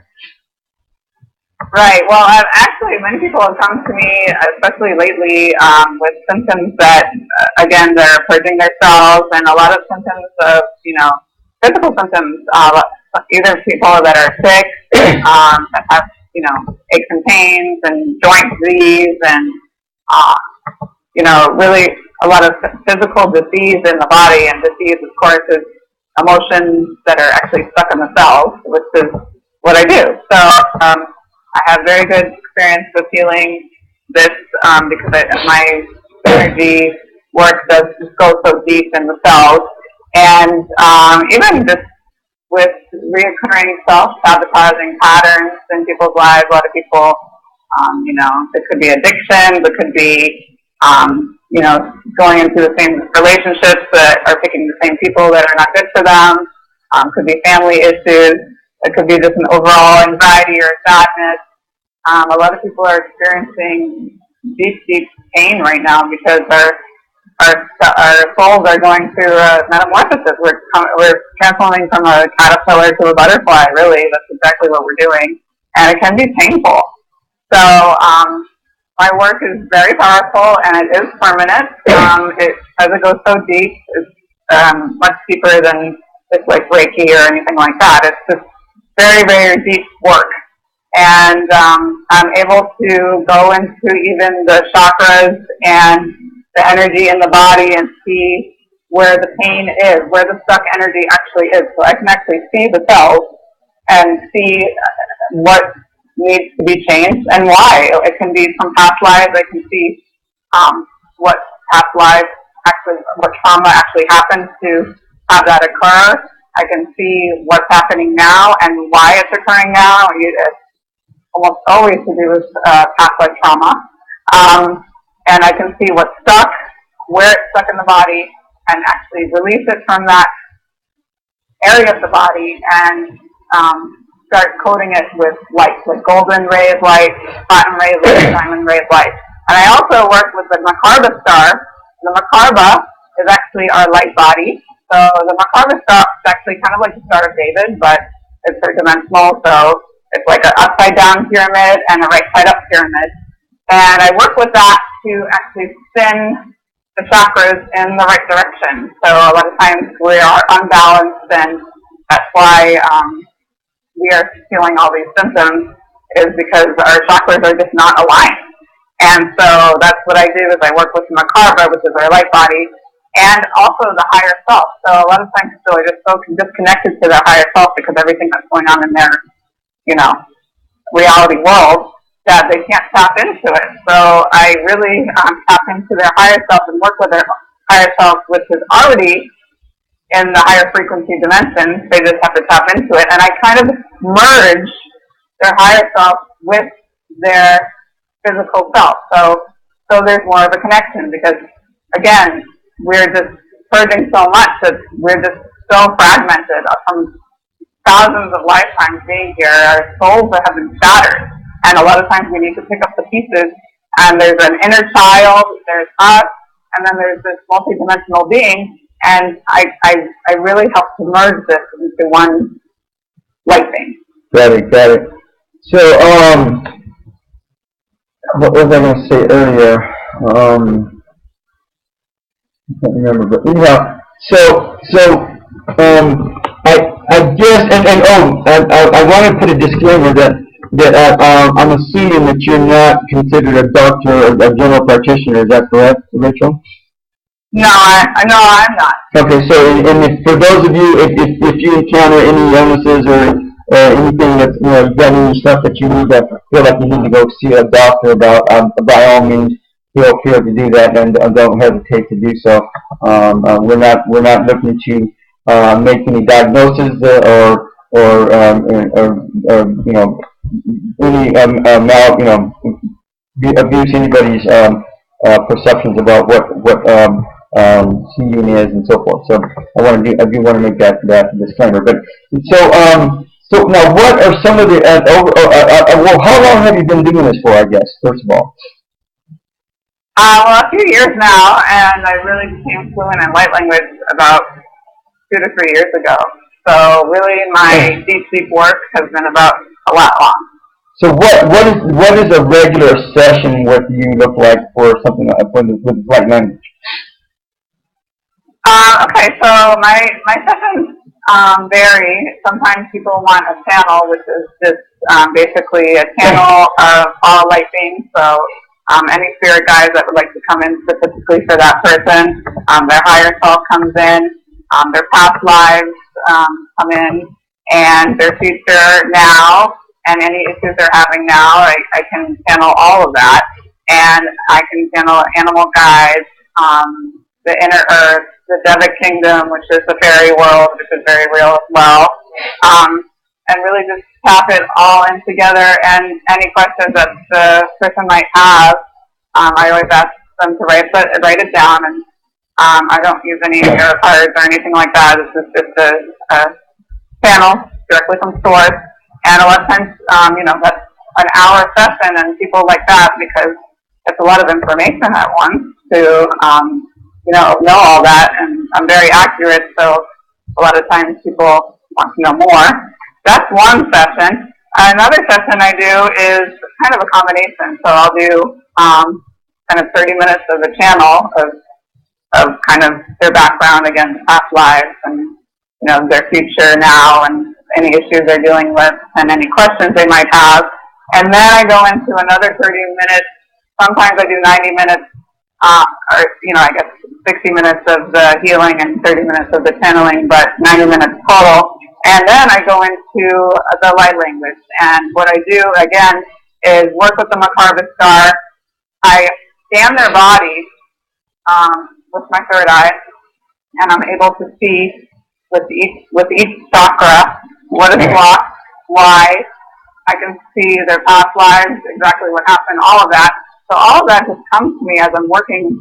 Right. Well, actually, many people have come to me, especially lately, with symptoms that, again, they're purging their cells, and a lot of symptoms of, physical symptoms, either people that are sick, that have, aches and pains and joint disease and, really a lot of physical disease in the body, and disease, of course, is emotions that are actually stuck in the cells, which is what I do. So I have very good experience with healing this because my energy work does just go so deep in the cells, and even just with reoccurring self-sabotaging patterns in people's lives. A lot of people, it could be addictions, it could be, going into the same relationships that are picking the same people that are not good for them. Could be family issues. It could be just an overall anxiety or sadness. A lot of people are experiencing deep, deep pain right now because our souls are going through a metamorphosis. We're transforming from a caterpillar to a butterfly, really. That's exactly what we're doing. And it can be painful. So my work is very powerful, and it is permanent. As it goes so deep, it's much deeper than it's like Reiki or anything like that. It's just very, very deep work. And I'm able to go into even the chakras and the energy in the body and see where the pain is, where the stuck energy actually is. So I can actually see the cells and see what needs to be changed and why. It can be from past lives. I can see what past lives actually, what trauma actually happened to have that occur. I can see what's happening now and why it's occurring now. It's almost always to do with past life trauma. And I can see what's stuck, where it's stuck in the body, and actually release it from that area of the body and start coating it with light, like golden ray of light, platinum ray of light, diamond ray of light. And I also work with the Macarba star. The Macarba is actually our light body. So the Macarba star is actually kind of like the Star of David, but it's third dimensional. So it's like an upside down pyramid and a right side up pyramid. And I work with that to actually spin the chakras in the right direction. So a lot of times we are unbalanced, and that's why we are feeling all these symptoms, is because our chakras are just not aligned. And so that's what I do, is I work with Macarba, which is our light body, and also the higher self. So a lot of times people are just so disconnected to their higher self because everything that's going on in their, reality world, that they can't tap into it. So I really tap into their higher self and work with their higher self, which is already in the higher frequency dimension. They just have to tap into it. And I kind of merge their higher self with their physical self. So there's more of a connection because, again, we're just purging so much that we're just so fragmented from thousands of lifetimes being here. Our souls have been shattered. And a lot of times we need to pick up the pieces. And there's an inner child, there's us, and then there's this multidimensional being. And I really help to merge this into one light thing. Got it. So, what was I going to say earlier? I can't remember, but anyhow, I guess, I want to put a disclaimer that I'm assuming that you're not considered a doctor or a general practitioner. Is that correct, Rachel? No, I'm not. Okay, so for those of you, if you encounter any illnesses or anything that's, you got any stuff that you need to feel like you need to go see a doctor about, by all means, feel free to do that, and don't hesitate to do so. We're not looking to make any diagnoses or any abuse anybody's perceptions about what seeing is and so forth. So I do want to make that disclaimer. But so now, what are some of the well, how long have you been doing this for? I guess first of all. Well, a few years now, and I really became fluent in light language about 2 to 3 years ago. So really, my deep work has been about a lot long. So what is a regular session with you look like for something with light language? Okay, so my sessions vary. Sometimes people want a channel, which is just basically a channel of all light beings. So any spirit guides that would like to come in specifically for that person. Their higher self comes in, their past lives come in, and their future now, and any issues they're having now, I can channel all of that. And I can channel animal guides, the inner earth, the Devic kingdom, which is the fairy world, which is very real as well. And really just tap it all in together, and any questions that the person might have, I always ask them to write it down, and I don't use any tarot cards or anything like that. This is just a channel directly from source, and a lot of times, that's an hour session, and people like that because it's a lot of information at once to, know all that, and I'm very accurate, so a lot of times people want to know more. That's one session. Another session I do is kind of a combination, so I'll do kind of 30 minutes of the channel of kind of their background, again, past lives, and their future now, and any issues they're dealing with, and any questions they might have. And then I go into another 30 minutes. Sometimes I do 90 minutes, or I guess 60 minutes of the healing and 30 minutes of the channeling, but 90 minutes total. And then I go into the light language. And what I do, again, is work with the Macarva star. I scan their body with my third eye, and I'm able to see with each chakra what is blocked, why. I can see their past lives, exactly what happened, all of that. So all of that just comes to me as I'm working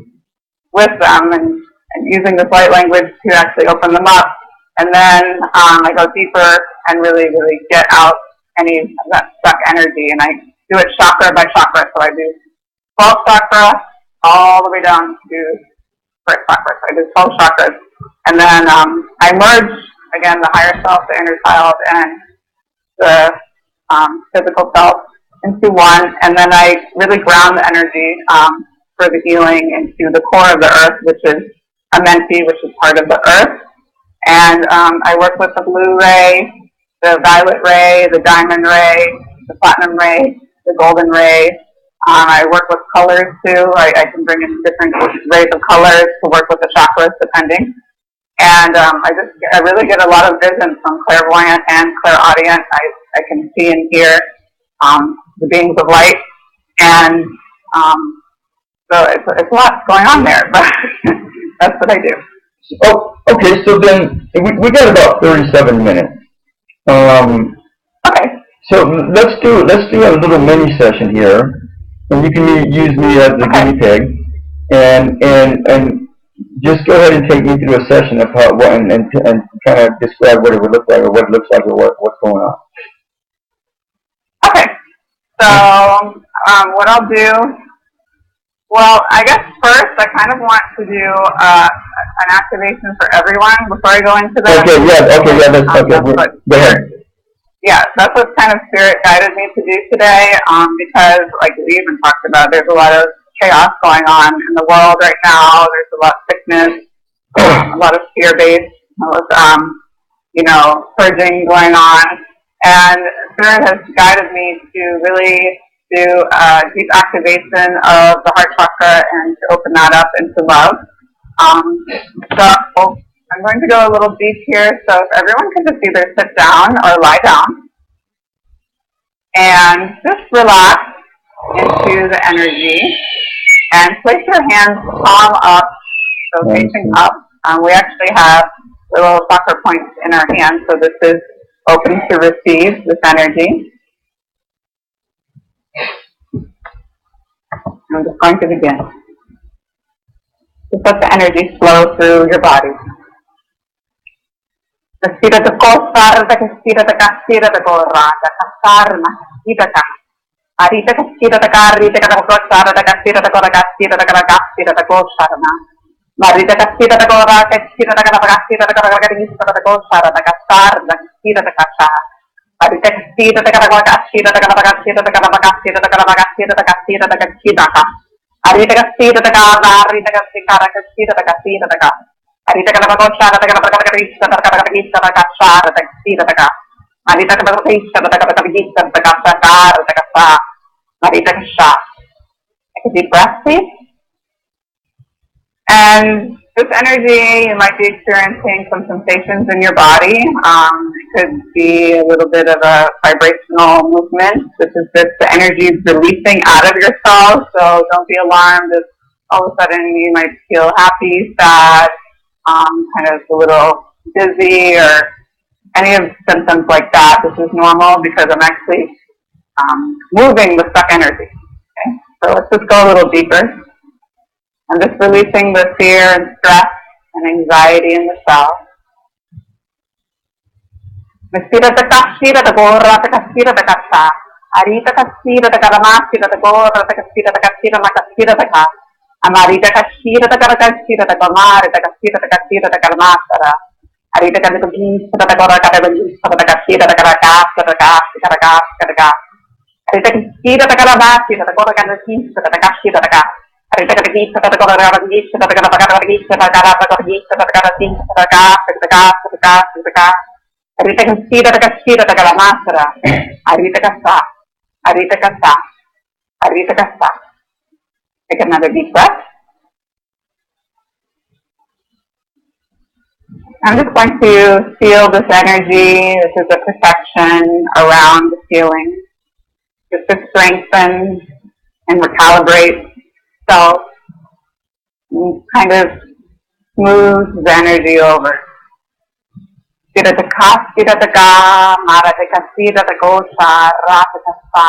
with them and using this light language to actually open them up. And then I go deeper and really, really get out any of that stuck energy. And I do it chakra by chakra. So I do 12 chakra all the way down to first chakra. So I do 12 chakras. And then I merge, again, the higher self, the inner child, and the physical self into one. And then I really ground the energy for the healing into the core of the earth, which is a Menti, which is part of the earth. And I work with the blue ray, the violet ray, the diamond ray, the platinum ray, the golden ray. I work with colors too. I can bring in different rays of colors to work with the chakras depending. And I really get a lot of vision from clairvoyant and clairaudient. I can see and hear the beings of light. And so it's a lot going on there, but that's what I do. Oh, okay, so then we got about 37 minutes. Okay. So let's do a little mini session here, and you can use me as the guinea pig, and just go ahead and take me through a session of how and kind of describe what it would look like, or what it looks like, or what's going on. Okay. So what I'll do. Well, I guess first I kind of want to do an activation for everyone before I go into that. Go ahead. Yeah, that's what kind of spirit guided me to do today, because like we even talked about, there's a lot of chaos going on in the world right now. There's a lot of sickness, a lot of fear-based, purging going on. And spirit has guided me to really do deep activation of the heart chakra and to open that up into love. So I'm going to go a little deep here. So if everyone can just either sit down or lie down and just relax into the energy and place your hands palm up, so facing up. We actually have little chakra points in our hands, so this is open to receive this energy. I'm just going to begin. Just let the energy flow through your body. Kastira ta kosar, ta kastira ta kastira ta korra, ta kasar ma kastira ta. Arita kastira ta karri, ta kosar, ta kastira ta korra, kastira ta korra, kastira ta kosar ma. Marita kastira ta korra, kastira ta korra, kastira ta korra, kastira ta kosar, ta kasar, ta kastira ta kasar. Arita kastira ta korra, kastira ta korra, kastira ta korra, kastira ta korra, kastira ta kastira ta kastira ta. Arita kastira ta korra, arita kastira ta kastira ta kastira ta. Arita ka na pag-osara, taga na pag-kakakista, taga-kakakista, taga-kasara, taga-kista, taga. Arita ka pag-kakista, taga-kakakista, taga-sakar, taga-sa. Arita ka siya. Take a deep breath, please. And this energy, you might be experiencing some sensations in your body. It could be a little bit of a vibrational movement. This is just the energy releasing out of your cells, so don't be alarmed if all of a sudden you might feel happy, sad, kind of a little dizzy, or any of the symptoms like that. This is normal because I'm actually moving the stuck energy. Okay? So let's just go a little deeper. I'm just releasing the fear and stress and anxiety in the cell. Mestira ta kasira ta gorra ta kasira ta kasa. Arita kasira ta karamasira ta gorra ta kasira ta kasira ma kasira ta ka. Amarita kasira ta karakasira ta kamare ta kasira ta kasira ta karamasara. Arita kasira ta gorra ta kasira ta karakasa ta karakasa. Arita kasira ta karamasira ta gorra ta kasira ta ka. Arita kasira ta gorra ta kasira ta karakasa. Arita kasira ta kalamasara. Arita kasa. Arita kasa. Arita kasa. Take another deep breath. I'm just going to feel this energy. This is a protection around the feeling. Just to strengthen and recalibrate self. And kind of smooth the energy over. Sira ta ka, sira ta ka, mara ta ka, sira ta ko, sa, ra ta ka, sa.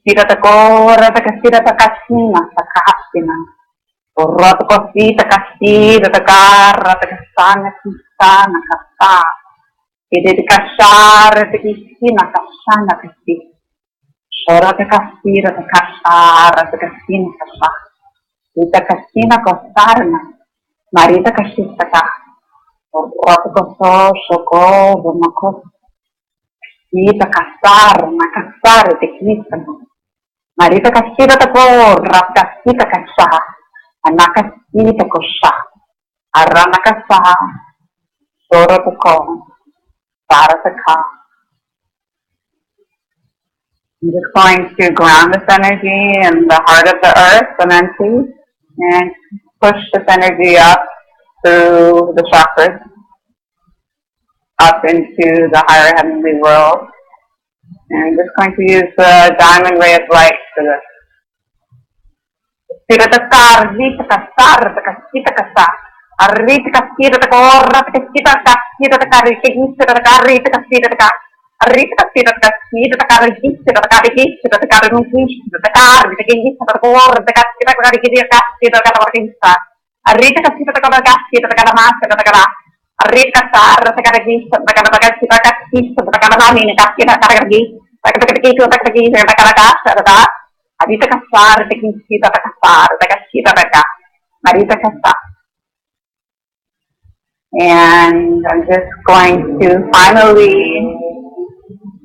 Sira ta ko, ra ta ka, sira ta ka, sina, sa ka, sina. Ra ta ko, sira ta ka, sira ta ka, ra ta ka, sa, na, si, sa, na, ka, sa. Sira ta ka, sa, ra ta ki, sina, ka, sa, na, ka, si. Ra ta ka, sira ta ka, sa, ra ta ka, sina, ka, sa. Sira ka, sina, ko, sa, na. Marita ka, sita ka. Rotkoso, shoko, vomako. Sita kasar, nakasar, teknisano. Marita kasira tako, rapkasita kasa. Anakasita kosha. Aranakasa. Sorotako. Sarataka. I'm just going to ground this energy in the heart of the earth, the Mensi, and push this energy up through the chakras, up into the higher heavenly world. And I'm just going to use the diamond ray of light for this. And I'm just going to finally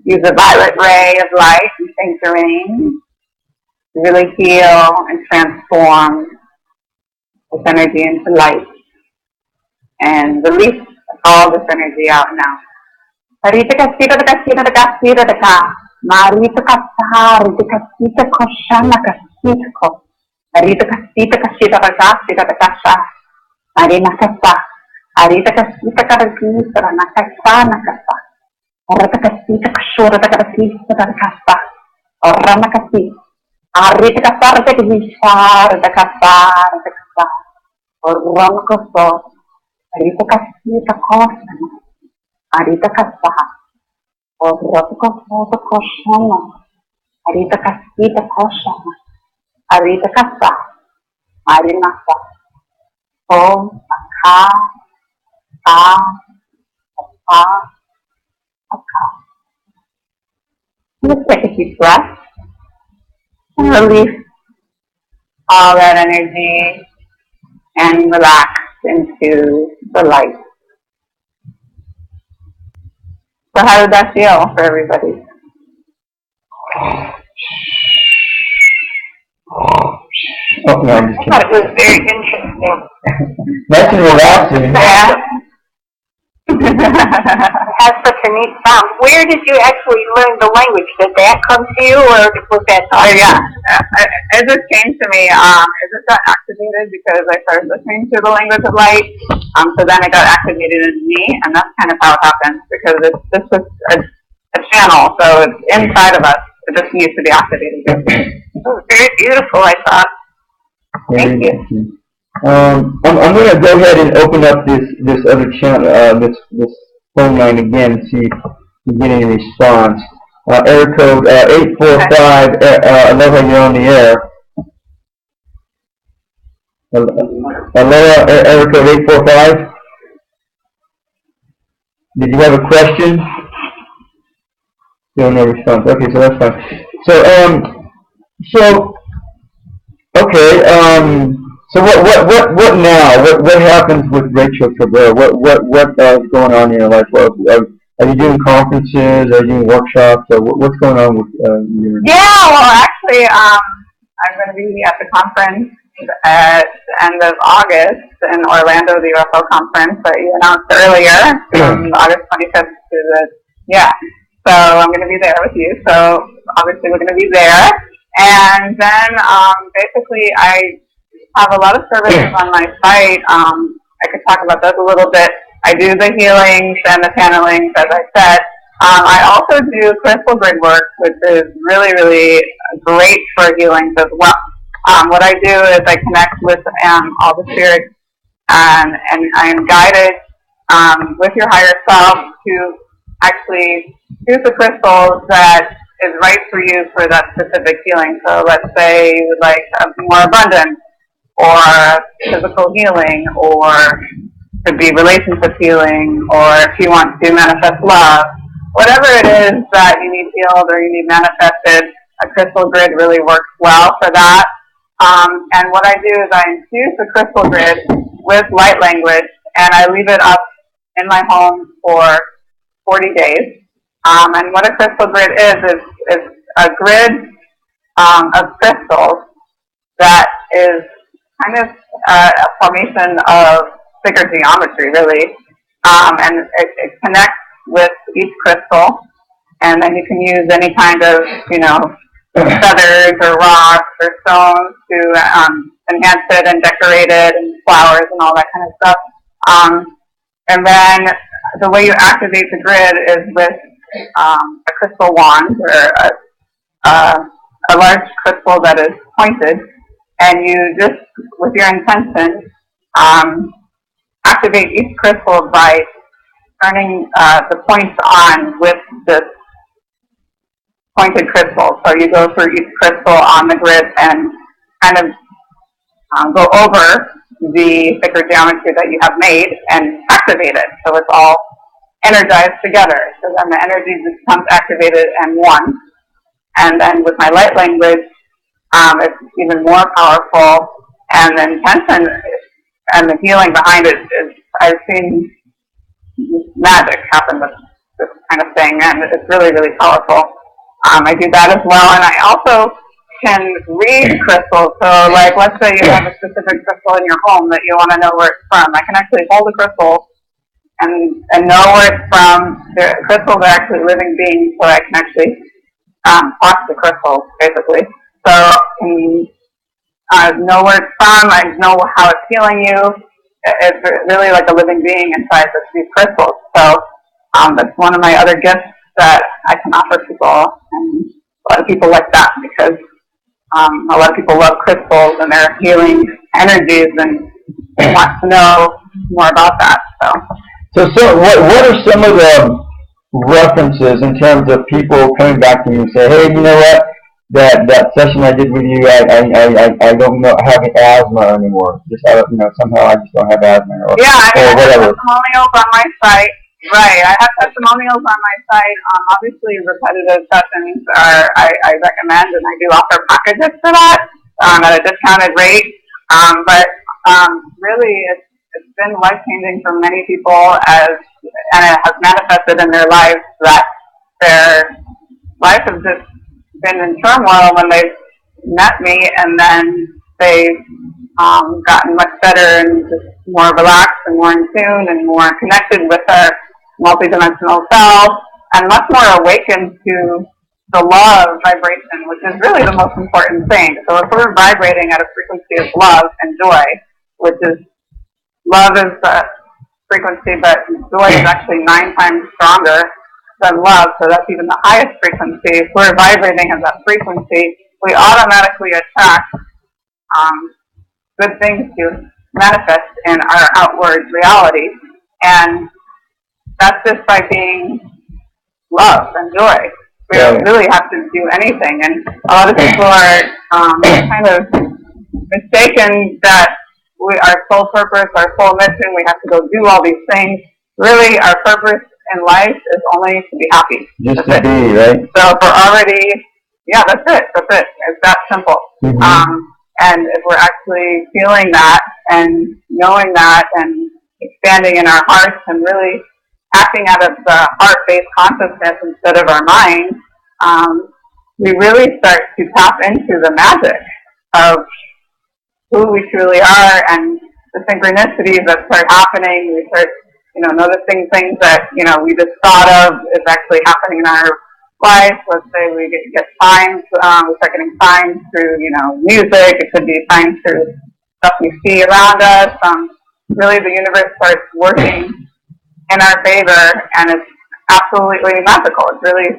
use a violet ray of light and Saint Germain to really heal and transform this energy into light and release all this energy out now. Marita kasita ka. Marita kasita koshana kasita ko. Marita kasita kasha. Marina kasa. Arita kasita karakisa nakasa nakasa. Orata kasita kashura karakisa kasa. Orana kasi. Arita kasar te kishar te kasar te kasa. Orana kaso. Arita kasita koshana. Arita kasa. Orata kaso koshana. Arita kasita koshana. Arita kasa. Marina kasa. Oh, ka. Just take a deep breath and release all that energy and relax into the light. So how did that feel for everybody? Oh, no, I'm just I kidding. thought it was very interesting. Nice and relaxing. Yeah. has such a neat sound. Where did you actually learn the language? Did that come to you, or was that? Oh yeah, it just came to me. It just got activated because I started listening to the language of light. So then it got activated in me, and that's kind of how it happened because it's just a channel, so it's inside of us. It just needs to be activated. It was very beautiful, I thought. Thank you. I'm going to go ahead and open up this other channel, this phone line again, and see if we get any response. Area code 845. Aloha, you're on the air. Aloha, area code 845. Did you have a question? Still no response. Okay, so that's fine. So what now? What happens with Rachel Cabrero? What is going on in your life? Are you doing conferences? Are you doing workshops? What's going on with your? Yeah, well, actually, I'm going to be at the conference at the end of August in Orlando, the UFO conference that you announced earlier, from August 25th to So I'm going to be there with you. So obviously we're going to be there, and then basically I have a lot of services on my site. I could talk about those a little bit. I do the healings and the channelings, as I said. I also do crystal grid work, which is really, really great for healings as well. What I do is I connect with all the spirits, and I am guided with your higher self to actually choose the crystal that is right for you for that specific healing. So let's say you would like something more abundant, or physical healing, or could be relationship healing, or if you want to manifest love, whatever it is that you need healed or you need manifested, a crystal grid really works well for that. And what I do is I infuse the crystal grid with light language, and I leave it up in my home for 40 days. And what a crystal grid is a grid of crystals that is kind of a formation of sacred geometry, really. And it connects with each crystal, and then you can use any kind of, feathers or rocks or stones to enhance it and decorate it, and flowers and all that kind of stuff. And then the way you activate the grid is with a crystal wand, or a large crystal that is pointed, and you just, with your intention, activate each crystal by turning the points on with this pointed crystal. So you go through each crystal on the grid and kind of go over the sacred geometry that you have made and activate it. So it's all energized together. So then the energy becomes activated and one. And then with my light language, it's even more powerful. And the intention and the healing behind it is, I've seen magic happen with this kind of thing, and it's really, really powerful. I do that as well, and I also can read crystals. So, like, let's say you have a specific crystal in your home that you want to know where it's from. I can actually hold the crystal and know where it's from. The crystals are actually living beings, so I can actually talk to the crystals, basically. So I can know where it's from. I know how it's healing you. It's really like a living being inside these crystals. So that's one of my other gifts that I can offer people, and a lot of people like that because a lot of people love crystals and their healing energies, and they want to know more about that. So what are some of the references in terms of people coming back to you and say, hey, you know what? That session I did with you, I don't know, have asthma anymore. Just somehow I just don't have asthma or whatever. Have testimonials on my site. Right, I have testimonials on my site. Obviously, repetitive sessions I recommend, and I do offer packages for that at a discounted rate. But really, it's been life changing for many people, and it has manifested in their lives that their life has just been in turmoil when they've met me, and then they've gotten much better and just more relaxed and more in tune and more connected with multidimensional self, and much more awakened to the love vibration, which is really the most important thing. So if we're vibrating at a frequency of love and joy, which is, love is the frequency, but joy is actually 9 times stronger than love, so that's even the highest frequency. If we're vibrating at that frequency, we automatically attract good things to manifest in our outward reality. And that's just by being love and joy. We don't really have to do anything. And a lot of people are kind of mistaken that our sole purpose, our sole mission, we have to go do all these things. Really, our purpose in life is only to be happy. Just to be, right? So if we're already, yeah, that's it. It's that simple. And if we're actually feeling that and knowing that and expanding in our hearts and really acting out of the heart-based consciousness instead of our mind, we really start to tap into the magic of who we truly are and the synchronicities that start happening. We start, noticing things that, we just thought of is actually happening in our life. Let's say we get signs, we start getting signs through, music. It could be signs through stuff we see around us. Really, the universe starts working in our favor, and it's absolutely magical. It's really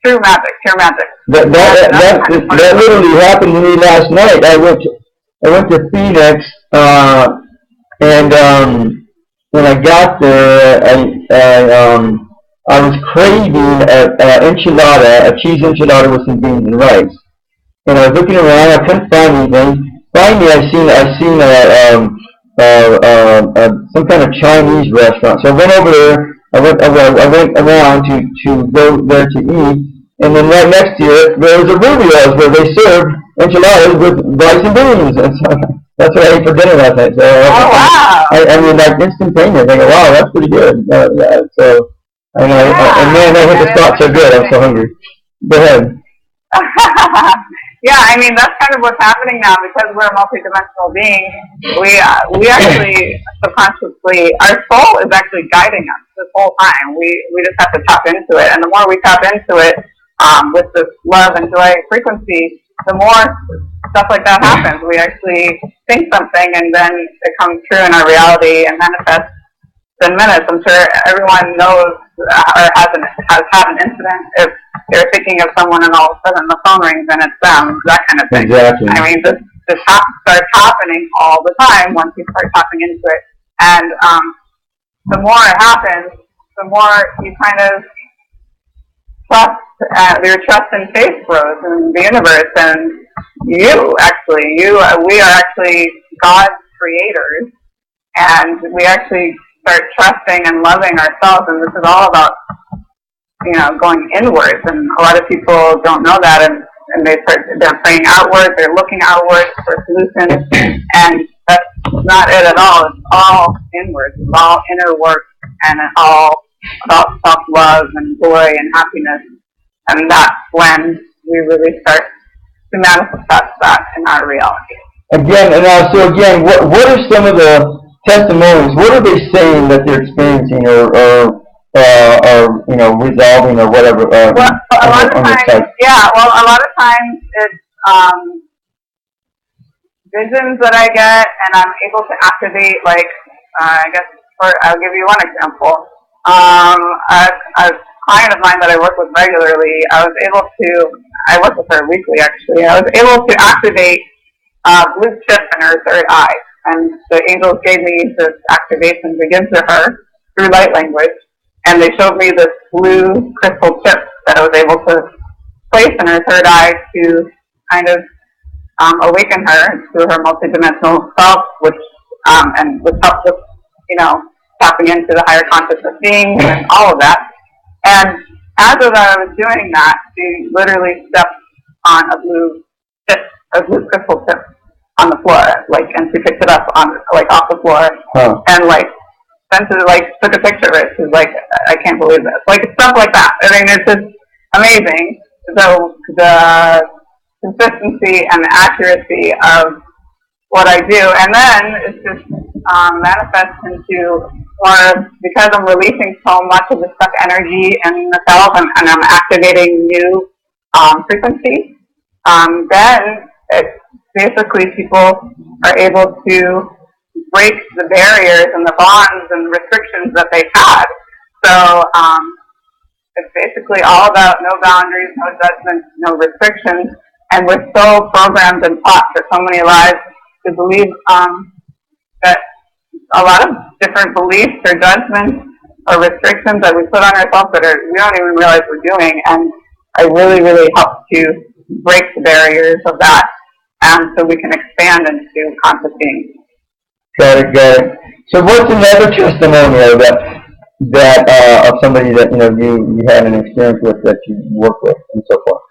true magic, pure magic. That literally happened to me last night. I went to Phoenix, and when I got there, I was craving an enchilada, a cheese enchilada with some beans and rice. And I was looking around, I couldn't find anything. Finally, I seen some kind of Chinese restaurant. So I went over there. I went around to go there to eat. And then right next to it, there was a Rubio's where they served enchiladas with rice and beans. And so that's what I ate for dinner last night. So wow! I mean, like instantaneous. I go, wow, that's pretty good. Yeah, so. And man, I hit the spot so good. I'm so hungry. Go ahead. Yeah, I mean, that's kind of what's happening now because we're a multidimensional being. We actually subconsciously, our soul is actually guiding us this whole time. We just have to tap into it, and the more we tap into it with this love and joy frequency, the more stuff like that happens. We actually think something, and then it comes true in our reality and manifests in minutes. I'm sure everyone knows or has had an incident if they're thinking of someone and all of a sudden the phone rings and it's them, that kind of thing. Exactly. I mean, this starts happening all the time once you start tapping into it. And the more it happens, the more you kind of trust, your trust and faith grows in the universe. And we are actually God's creators, and we actually start trusting and loving ourselves, and this is all about, going inwards, and a lot of people don't know that, and they're praying outwards, they're looking outwards for solutions, and that's not it at all. It's all inwards, it's all inner work, and it's all about self-love and joy and happiness, and that's when we really start to manifest that in our reality. Again, what are some of the testimonies? What are they saying that they're experiencing or resolving or whatever? A lot of times it's visions that I get, and I'm able to activate. Like I'll give you one example. A client of mine that I work with regularly, I work with her weekly actually. I was able to activate blue chip in her third eye. And the angels gave me this activation to give to her through light language. And they showed me this blue crystal chip that I was able to place in her third eye to kind of awaken her to her multidimensional self, which helps with, tapping into the higher consciousness beings and all of that. And as I was doing that, she literally stepped on a blue crystal chip on the floor, and she picked it up off the floor, and took a picture of it. She's like, I can't believe this, stuff like that. I mean, it's just amazing. So the consistency and the accuracy of what I do, and then it's just manifests into or because I'm releasing so much of the stuck energy in the cells and I'm activating new frequencies, then it's basically people are able to break the barriers and the bonds and restrictions that they've had. So it's basically all about no boundaries, no judgments, no restrictions, and we're so programmed and taught for so many lives to believe that a lot of different beliefs or judgments or restrictions that we put on ourselves that we don't even realize we're doing, and I really, really help to break the barriers of that, so we can expand into conscious beings. Got it. So what's another testimonial that of somebody that you had an experience with that you work with and so forth?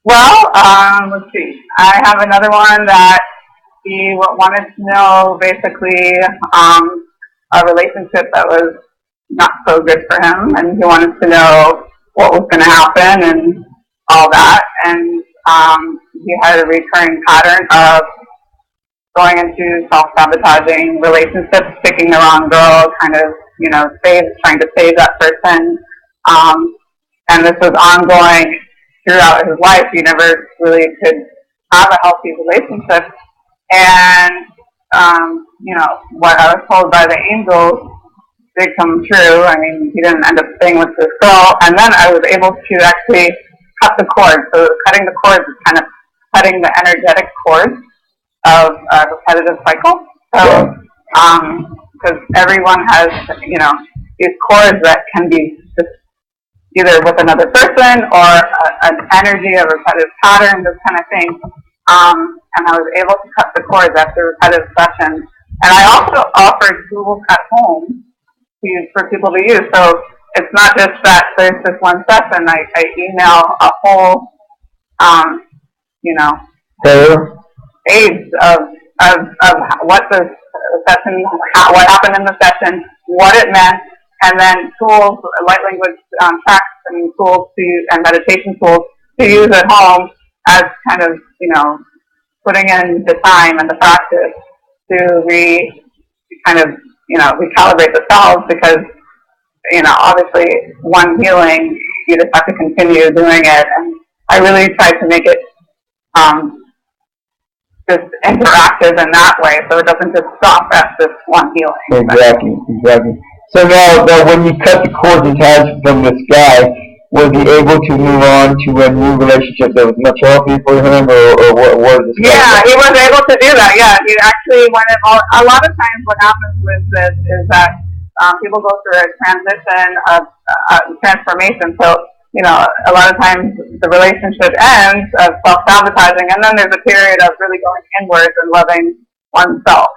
Well, let's see. I have another one that he wanted to know basically a relationship that was not so good for him, and he wanted to know what was going to happen and all that. And he had a recurring pattern of going into self-sabotaging relationships, picking the wrong girl, kind of, trying to save that person. And this was ongoing throughout his life. He never really could have a healthy relationship. And, what I was told by the angels did come true. I mean, he didn't end up staying with this girl. And then I was able to actually cut the cord. So cutting the cords is kind of cutting the energetic cords of a repetitive cycle. So, because everyone has, these cords that can be just either with another person or an energy, a repetitive pattern, this kind of thing. And I was able to cut the cords after repetitive sessions. And I also offered tools at home to use for people to use. So it's not just that there's this one session. I email a whole, aids of what the session, what happened in the session, what it meant, and then tools, light language tracks and tools to use, and meditation tools to use at home as kind of, putting in the time and the practice to recalibrate the cells, because, obviously one healing, you just have to continue doing it. And I really tried to make it just interactive in that way, so it doesn't just stop at this one healing. Exactly. So now when you cut the cords and ties from this guy, was he able to move on to a new relationship that was much healthier for him, or what was this? Yeah, he was able to do that. Yeah, he actually went in. A lot of times what happens with this is that people go through a transition of transformation. So, a lot of times the relationship ends of self-sabotaging, and then there's a period of really going inwards and loving oneself,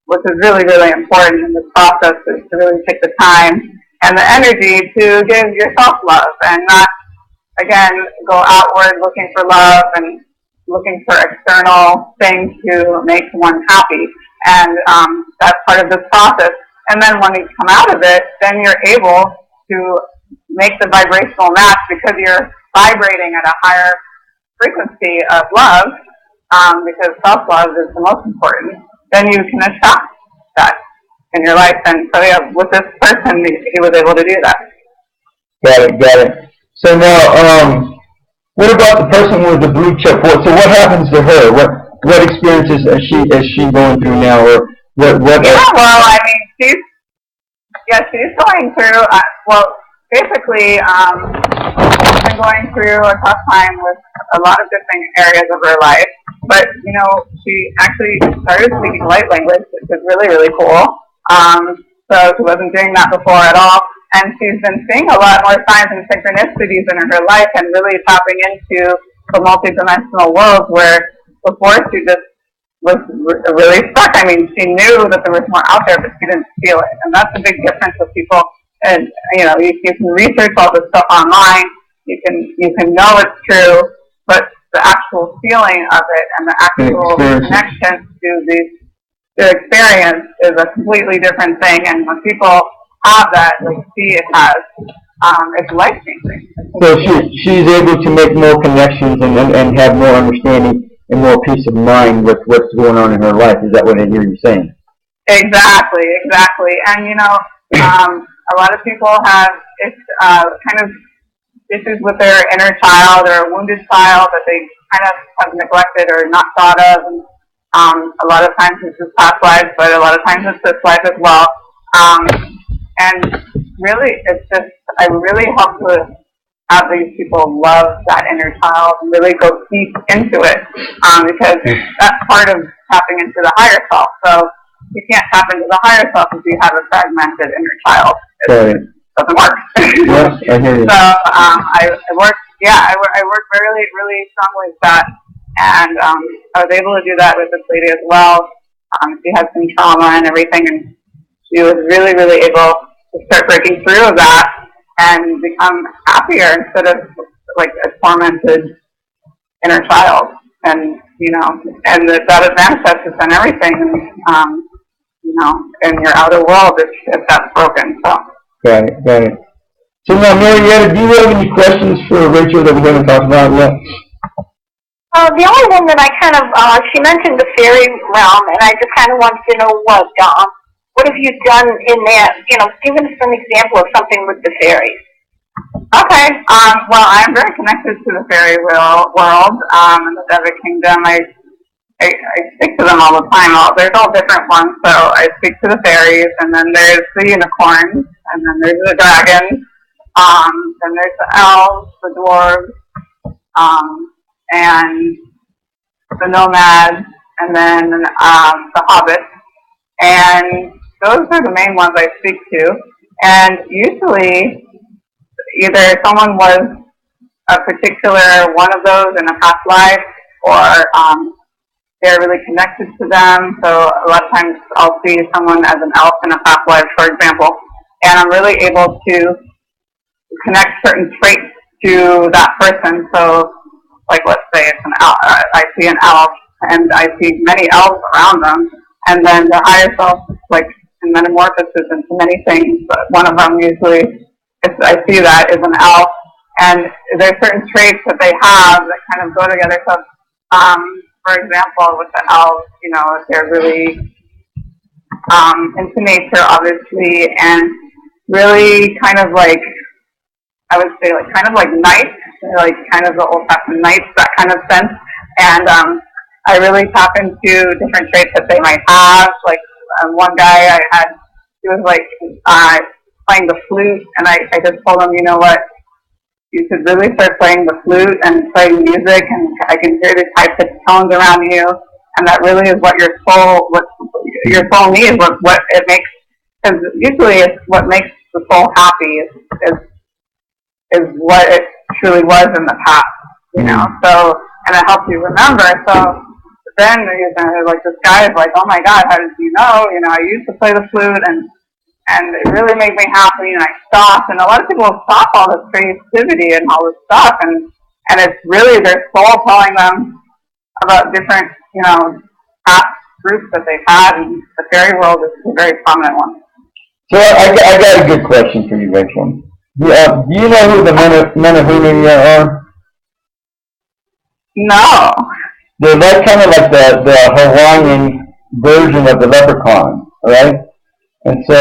which is really, really important in this process, is to really take the time and the energy to give yourself love and not, again, go outward looking for love and looking for external things to make one happy. And that's part of this process. And then when you come out of it, then you're able to make the vibrational match, because you're vibrating at a higher frequency of love, because self-love is the most important. Then you can attract that in your life. And so, with this person, he was able to do that. Got it. So now, what about the person with the blue check? So what happens to her? What experiences is she going through now, or what? Yeah, well, I mean, she's going through. Basically, she's been going through a tough time with a lot of different areas of her life. But she actually started speaking light language, which is really, really cool. So she wasn't doing that before at all. And she's been seeing a lot more signs and synchronicities in her life, and really tapping into the multidimensional world, where before she just was really stuck. I mean, she knew that there was more out there, but she didn't feel it. And that's a big difference with people. And, you can research all this stuff online. You can know it's true, but the actual feeling of it and the actual connection to the experience is a completely different thing. And when people have that, see it has, it's life-changing. So she's able to make more connections and have more understanding and more peace of mind with what's going on in her life. Is that what I hear you saying? Exactly, exactly. And a lot of people have kind of issues with their inner child or a wounded child that they kind of have neglected or not thought of. And, a lot of times it's just past lives, but a lot of times it's this life as well. And really, it's just, I really hope to have these people love that inner child and really go deep into it, because that's part of tapping into the higher self. So you can't tap into the higher self if you have a fragmented inner child. It doesn't work. Yes, I hear you. So I work really, really strongly with that. And I was able to do that with this lady as well. She had some trauma and everything, and she was really, really able to start breaking through of that and become happier instead of like a tormented inner child. And and that manifests in everything, in your outer world if that's broken. So. Got it. So now, Marietta, do you have any questions for Rachel that we haven't talked about yet? The only one that I kind of, she mentioned the fairy realm, and I just kind of wanted to know what have you done in that, give us an example of something with the fairies. Okay, well, I'm very connected to the fairy world, and the Devic Kingdom. I speak to them all the time. There's all different ones, so I speak to the fairies, and then there's the unicorns, and then there's the dragons, then there's the elves, the dwarves, and the nomads, and then the hobbits. And those are the main ones I speak to. And usually, either someone was a particular one of those in a past life, or they're really connected to them. So a lot of times I'll see someone as an elf in a past life, for example, and I'm really able to connect certain traits to that person. So, like, let's say it's an elf. I see an elf, and I see many elves around them, and then the higher self, like, metamorphoses into many things. But one of them usually, I see that is an elf, and there's certain traits that they have that kind of go together. So, for example, with the elves, if they're really into nature, obviously, and really kind of like, I would say, like kind of like knights, like kind of the old-fashioned knights, that kind of sense. And I really tap into different traits that they might have. Like one guy I had, he was like playing the flute, and I just told him, you know what, you should really start playing the flute and playing music, and I can hear these high-pitched tones around you, and that really is what your soul needs, what it makes, because usually it's what makes the soul happy is what it truly was in the past, so, and it helps you remember. So then like this guy is like, oh my God, how did you know? I used to play the flute, and it really made me happy, and I stopped. And a lot of people stop all this creativity and all this stuff, and it's really their soul telling them about different, past groups that they've had, and the fairy world is a very prominent one. So I got a good question for you, Rachel. Do you know who the Menehune are? No. They're like kind of like the Hawaiian version of the leprechaun, right? And so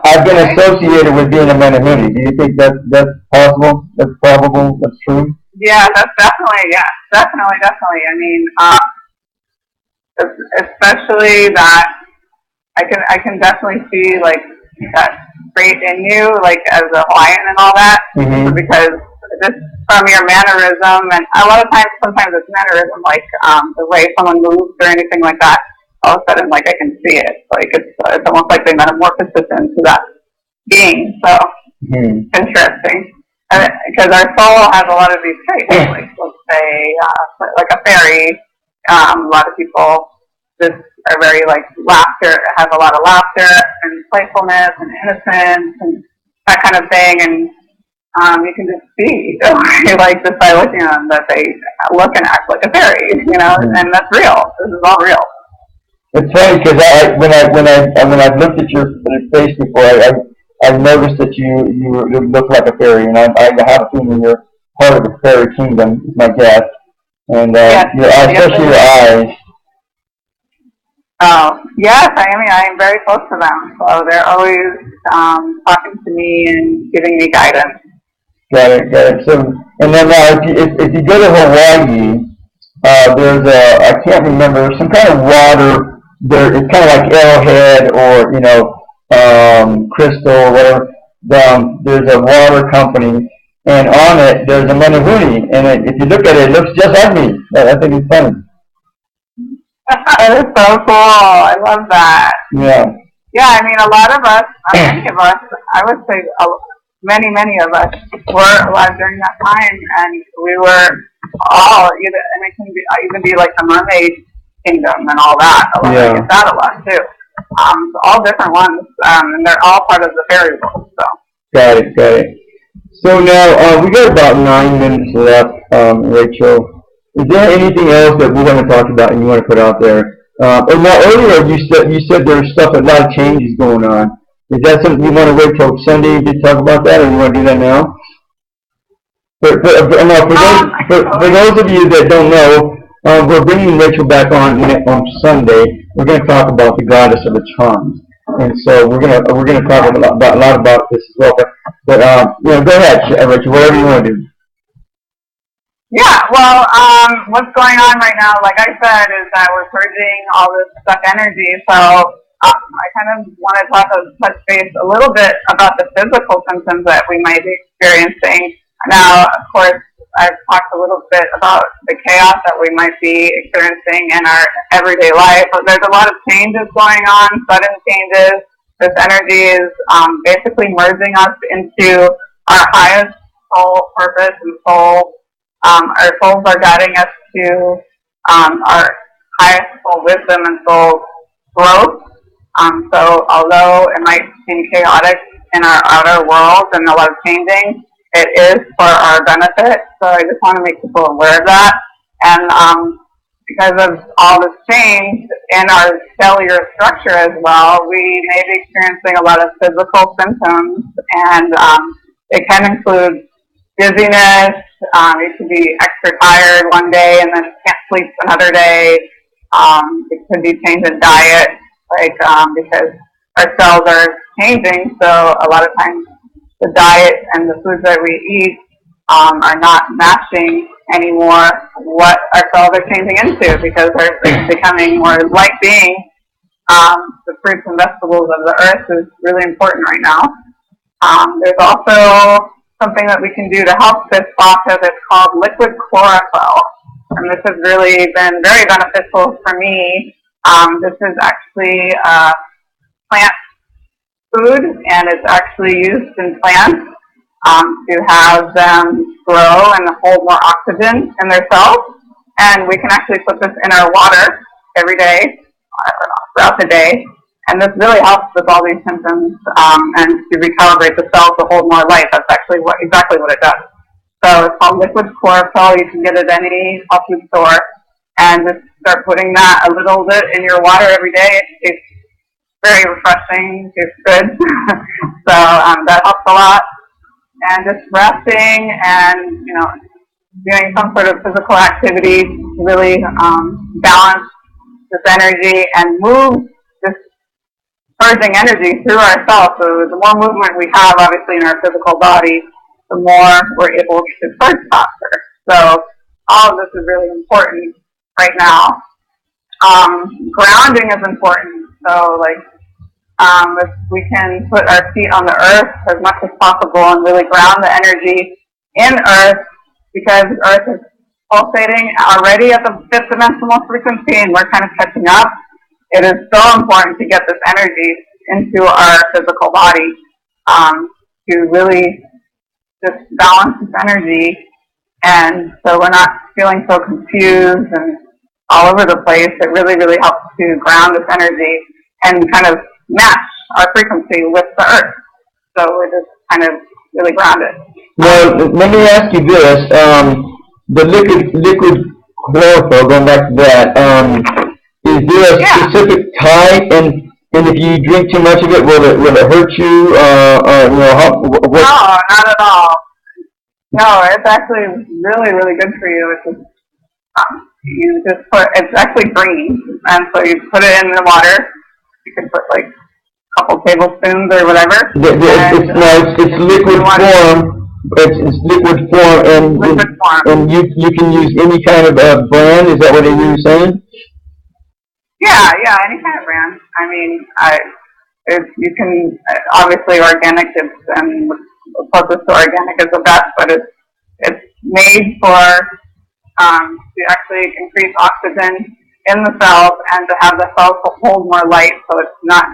I've been associated with being a Menehune. Do you think that's possible? That's probable? That's true? Yeah, that's definitely, definitely. I mean, especially that I can definitely see like that trait in you, like as a Hawaiian and all that, because just from your mannerism, and a lot of times, sometimes it's mannerism, like the way someone moves or anything like that. All of a sudden, like I can see it. Like it's almost like they metamorphosis into that being. So interesting, because our soul has a lot of these traits. Like let's say, like a fairy. A lot of people just are very like laughter. Has a lot of laughter and playfulness and innocence and that kind of thing. And you can just see, like just by looking at them, that they look and act like a fairy. And that's real. This is all real. It's funny because when I looked at your face before, I noticed that you look like a fairy, and I have a feeling you're part of the fairy kingdom, is my guess. And especially your eyes. Oh, yes, I am very close to them. So they're always talking to me and giving me guidance. Got it, got it. So, and then if you go to Hawaii, there's I can't remember, some kind of water, it's kind of like Arrowhead or, Crystal or whatever. There's a water company, and on it, there's a manahuni, and if you look at it, it looks just like me. I think it's funny. That is so cool. I love that. Yeah. Yeah, I mean, a lot of us, many of us, I would say many of us were alive during that time, and we were all, and it can even be like the mermaid kingdom and all that. I get that a lot too. So all different ones, and they're all part of the fairy world. So. Got it, got it. So now, we got about 9 minutes left, Rachel. Is there anything else that we want to talk about and you want to put out there? And now earlier you said there's a lot of changes going on. Is that something you want to wait till Sunday to talk about that, or you want to do that now? For those of you that don't know, we're bringing Rachel back on Sunday. We're going to talk about the goddess of the charms, and so we're going to talk a lot about this as well. But go ahead, Rachel. Whatever you want to do. Yeah, well, what's going on right now, like I said, is that we're purging all this stuck energy. So I kind of want to touch base a little bit about the physical symptoms that we might be experiencing. Now, of course, I've talked a little bit about the chaos that we might be experiencing in our everyday life. There's a lot of changes going on, sudden changes. This energy is basically merging us into our highest soul purpose and soul. Our souls are guiding us to our highest soul wisdom and soul growth. So although it might seem chaotic in our outer world and a lot of changing, it is for our benefit. So I just want to make people aware of that. And because of all this change in our cellular structure as well, we may be experiencing a lot of physical symptoms, and it can include dizziness. You could be extra tired one day and then can't sleep another day. It could be change in diet, because our cells are changing. So a lot of times the diet and the foods that we eat are not matching anymore what our cells are changing into, because they're becoming more light beings. The fruits and vegetables of the earth is really important right now. There's also something that we can do to help this process. It's called liquid chlorophyll, and this has really been very beneficial for me. This is actually plant food, and it's actually used in plants to have them grow and hold more oxygen in their cells. And we can actually put this in our water every day, throughout the day. And this really helps with all these symptoms and to recalibrate the cells to hold more light. That's actually exactly what it does. So it's called liquid chlorophyll. You can get it at any health food store. And just start putting that a little bit in your water every day. It's very refreshing. It's good. So that helps a lot. And just resting and, doing some sort of physical activity to really balance this energy and move this purging energy through ourselves. So the more movement we have, obviously, in our physical body, the more we're able to purge faster. So all of this is really important right now. Grounding is important. So, if we can put our feet on the earth as much as possible and really ground the energy in earth, because earth is pulsating already at the fifth dimensional frequency and we're kind of catching up. It is so important to get this energy into our physical body to really just balance this energy, and so we're not feeling so confused and all over the place. It really, really helps to ground this energy and kind of match our frequency with the earth. So we're just kind of really grounded. Well, let me ask you this. The liquid chlorophyll, going back to that, is there a specific type, and if you drink too much of it, will it hurt you? No, not at all. No, it's actually really, really good for you. It's just, you just put, it's actually green, and so you put it in the water. You can put like a couple tablespoons or whatever. It's liquid form. It's liquid form, and you can use any kind of brand. Is that what you're saying? Yeah, any kind of brand. I mean, you can obviously organic is and closest to organic is the best, but it's made for to actually increase oxygen in the cells and to have the cells hold more light, so it's not,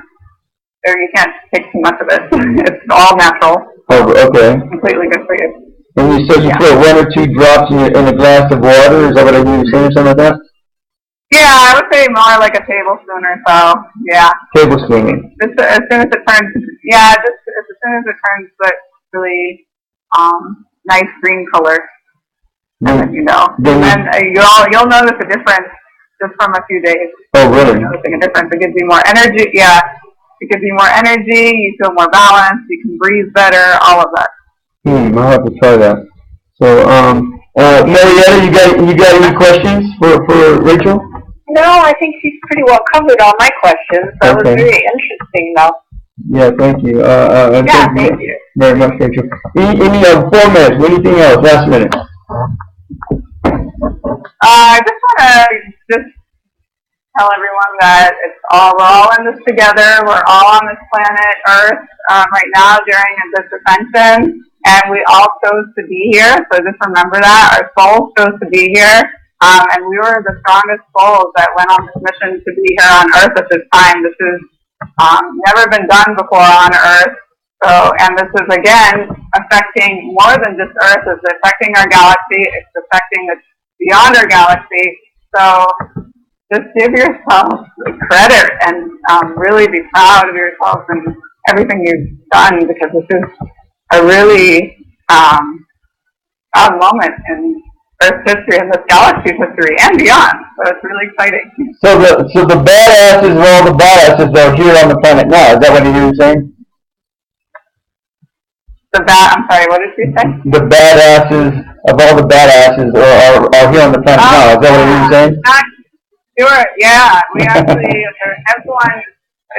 or you can't take too much of it. It's all natural. Oh, okay. Completely good for you. And you said you put 1 or 2 drops in a glass of water. Is that what you were saying, something like that? Yeah, I would say more like a tablespoon or so. Yeah. Tablespoon. Just as soon as it turns, just as soon as it turns that really nice green color, and then you know. And you'll notice a difference just from a few days. Oh, really? You're noticing a difference. It gives you more energy. Yeah. It gives you more energy. You feel more balanced. You can breathe better. All of that. I'll have to try that. So, Marietta, you got any questions for Rachel? No, I think she's pretty well covered all my questions. That was very interesting, though. Yeah, thank you. Thank you very much, Rachel. Any 4 minutes? Anything else? Last minute. I just want to just tell everyone that we're all in this together. We're all on this planet Earth right now during this ascension, and we all chose to be here. So just remember that our souls chose to be here, and we were the strongest souls that went on this mission to be here on Earth at this time. This is never been done before on Earth. So, and this is again affecting more than just Earth. It's affecting our galaxy. It's affecting beyond our galaxy. So just give yourself credit and really be proud of yourself and everything you've done, because this is a really proud moment in Earth's history and this galaxy's history and beyond. So it's really exciting. So the badasses of all the badasses are here on the planet now. Is that what you were saying? I'm sorry, what did you say? The badasses of all the badasses are here on the planet now. Is that what you were saying? Sure, yeah. We actually, everyone,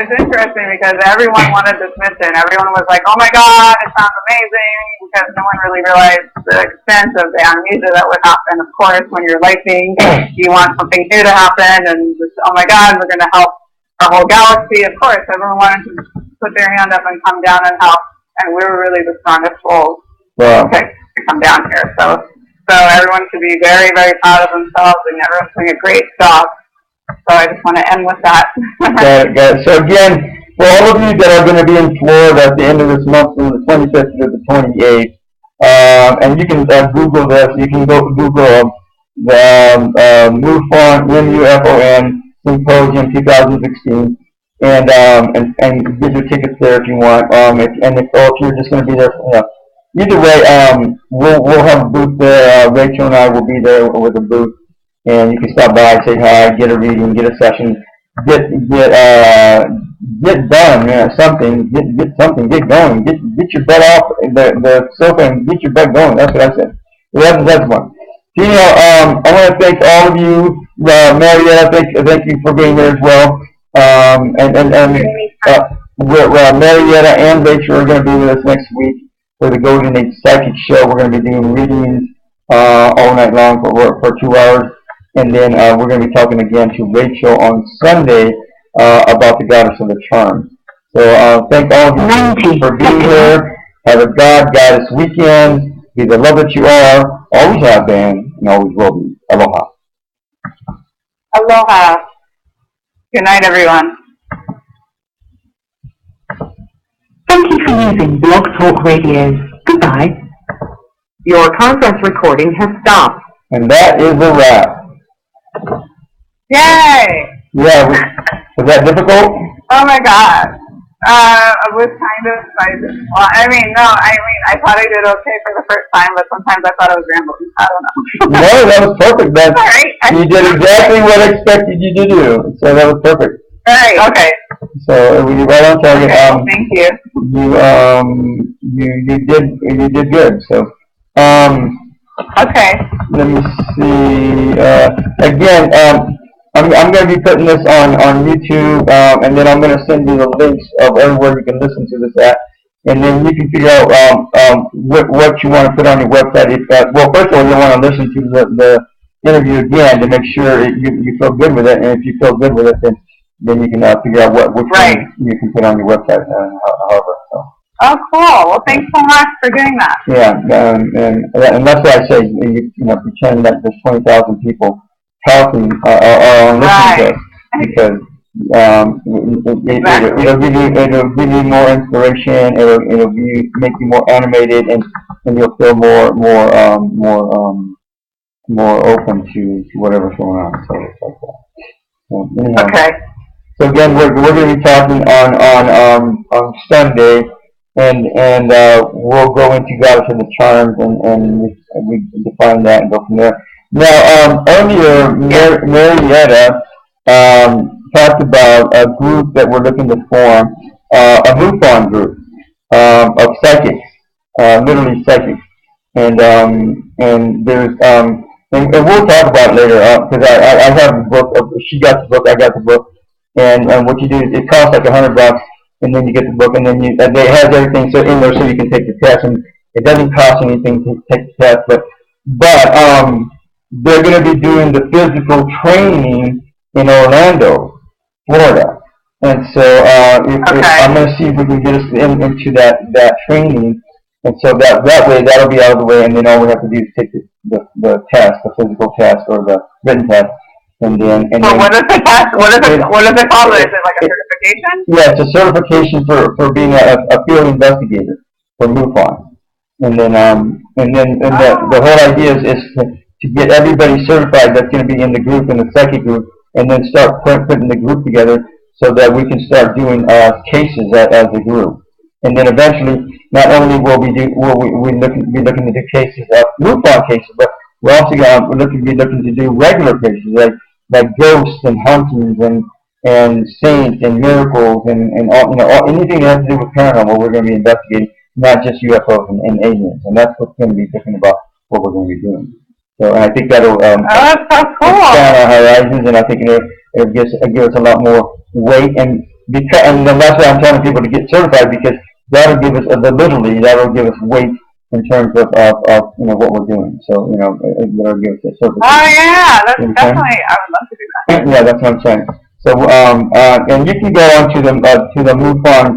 it's interesting because everyone wanted this mission. Everyone was like, oh my God, it sounds amazing, because no one really realized the extent of the amnesia that would happen. Of course, when you're lifing, you want something new to happen, and just, oh my God, we're going to help our whole galaxy. Of course, everyone wanted to put their hand up and come down and help, and we were really the strongest souls to come down here. So everyone should be very, very proud of themselves, and everyone's doing a great job. So I just want to end with that. Got it. So again, for all of you that are going to be in Florida at the end of this month, from the 25th to the 28th, and you can Google this. You can go Google the MUFON Symposium 2016, and get your tickets there if you want. If you're just going to be there, either way, we'll have a booth there. Rachel and I will be there with a booth. And you can stop by, say hi, get a reading, get a session, get done something, get going, get your butt off the sofa and get your butt going. That's what I said. That's one. I want to thank all of you, Marietta. Thank you for being here as well. Marietta and Rachel are going to be with us next week for the Golden Age Psychic Show. We're going to be doing readings all night long for 2 hours. And then we're going to be talking again to Rachel on Sunday about the Goddess of the Charm. So thank all of you for being here. Have a Goddess weekend. Be the love that you are, always have been, and always will be. Aloha. Aloha. Good night, everyone. Thank you for using Blog Talk Radio. Goodbye. Your conference recording has stopped. And that is a wrap. Yay! Yeah, was that difficult? Oh my God. It was kind of exciting. Well, I thought I did okay for the first time, but sometimes I thought I was rambling. I don't know. No, that was perfect. All right. You did exactly what I expected you to do. So that was perfect. All right, okay. So we were right on target. Okay, thank you. You did good. So Okay. Let me see. Again, I'm going to be putting this on YouTube, and then I'm going to send you the links of everywhere you can listen to this at, and then you can figure out what you want to put on your website. Well, first of all, you want to listen to the interview again to make sure you feel good with it, and if you feel good with it, then you can figure out which one you can put on your website, however. So. Oh, cool. Well, thanks so much for doing that. Yeah, and that's why I say, pretend that there's 20,000 people talking or listening to us, because it'll give you more inspiration. It'll make you more animated, and you'll feel more open to whatever's going on. So it's like that. So, anyhow. Okay. So again, we're going to be talking on Sunday. And we'll go into Goddess of the Charms, and we define that and go from there. Now, earlier, Marietta talked about a group that we're looking to form, a MUFON group of psychics, literally psychics. And there's and we'll talk about it later because I have the book. She got the book, I got the book, and what you do is it costs like $100. And then you get the book, and then it has everything in there so you can take the test. And it doesn't cost anything to take the test, but they're going to be doing the physical training in Orlando, Florida. And so I'm going to see if we can get us into that training. And so that way, that'll be out of the way, and then all we have to do is take the test, the physical test or the written test. And then what is the test? What is it called? Is it like a certification? Yeah, it's a certification for being a field investigator for MUFON. And then the whole idea is to get everybody certified that's going to be in the group, in the psychic group, and then start putting the group together so that we can start doing cases as a group. And then eventually, not only will we be looking to do cases, MUFON cases, but we're also looking to do regular cases like ghosts and hauntings and saints and miracles and all anything that has to do with paranormal. We're going to be investigating, not just UFOs and aliens, and that's what's going to be different about what we're going to be doing. So, and I think that'll that's so cool. expand our horizons, and I think it'll give us a lot more weight, and then that's why I'm telling people to get certified, because that'll give us weight in terms of what we're doing. So that'll give us a certification. Oh yeah, that's definitely. I would love to do that. Yeah, that's what I'm saying. So and you can go on to the MUFON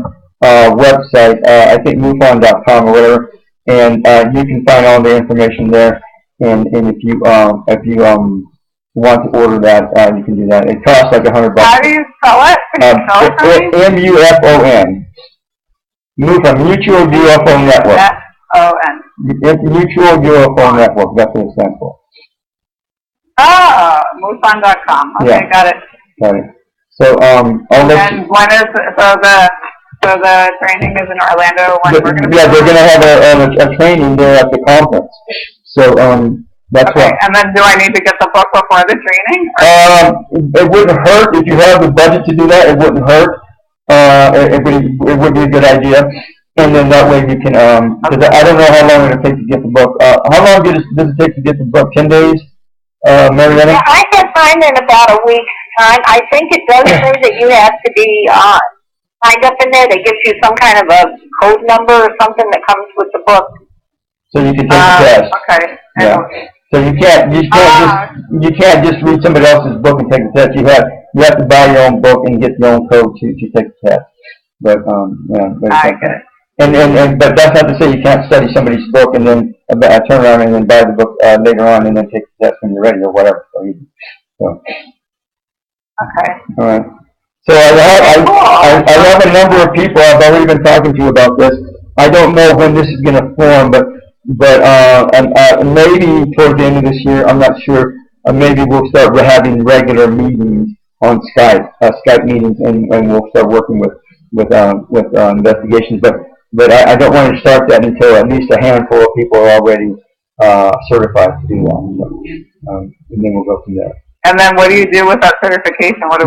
website. I think MUFON.com or whatever, and you can find all the information there. And if you want to order that, you can do that. It costs like $100. How do you spell it? Can you spell it for me? MUFON. MUFON, Mutual UFO Network. MUFON. Mutual UFO Network. That's what it stands for. Oh, MUFON.com. Okay, Yeah. got it. Got it. So I'll let you. And when is so the training is in Orlando? When we're going to be? Yeah, they're going to have a training there at the conference. So that's okay. why. And then do I need to get the book before the training? It wouldn't hurt if you have the budget to do that. It wouldn't hurt. It would be a good idea. And then that way you can, because I don't know how long it'll take to get the book. How long does it take to get the book? 10 days, Marietta? Yeah, I can find in about a week's time. I think it does say that you have to be signed up in there. They give you some kind of a code number or something that comes with the book. So you can take the test. Okay. Yeah. So you can't just read somebody else's book and take the test. You have to buy your own book and get your own code to take the test. But I get it. But that's not to say you can't study somebody's book and then turn around and then buy the book later on and then take the test when you're ready or whatever. So. Okay. All right. So I have a number of people I've already been talking to about this. I don't know when this is going to form, but maybe towards the end of this year, I'm not sure. Maybe we'll start having regular meetings on Skype meetings, and we'll start working with investigations. But I don't want to start that until at least a handful of people are already certified to do that. And then we'll go from there. And then what do you do with that certification? Once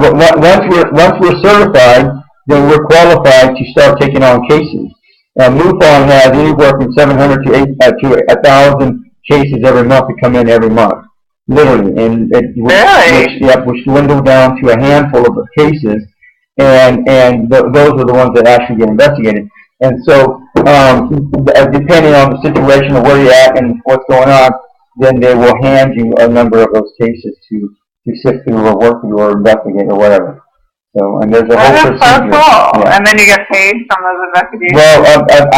we're certified, then we're qualified to start taking on cases. MUFON has anywhere from 700 to 1,000 cases every month that come in every month, literally, and which dwindle down to a handful of cases, and those are the ones that actually get investigated. And so, depending on the situation of where you're at and what's going on, then they will hand you a number of those cases to sift through or work through or investigate or whatever. So, and there's a whole procedure. That is so cool. Yeah. And then you get paid from those investigations? Well,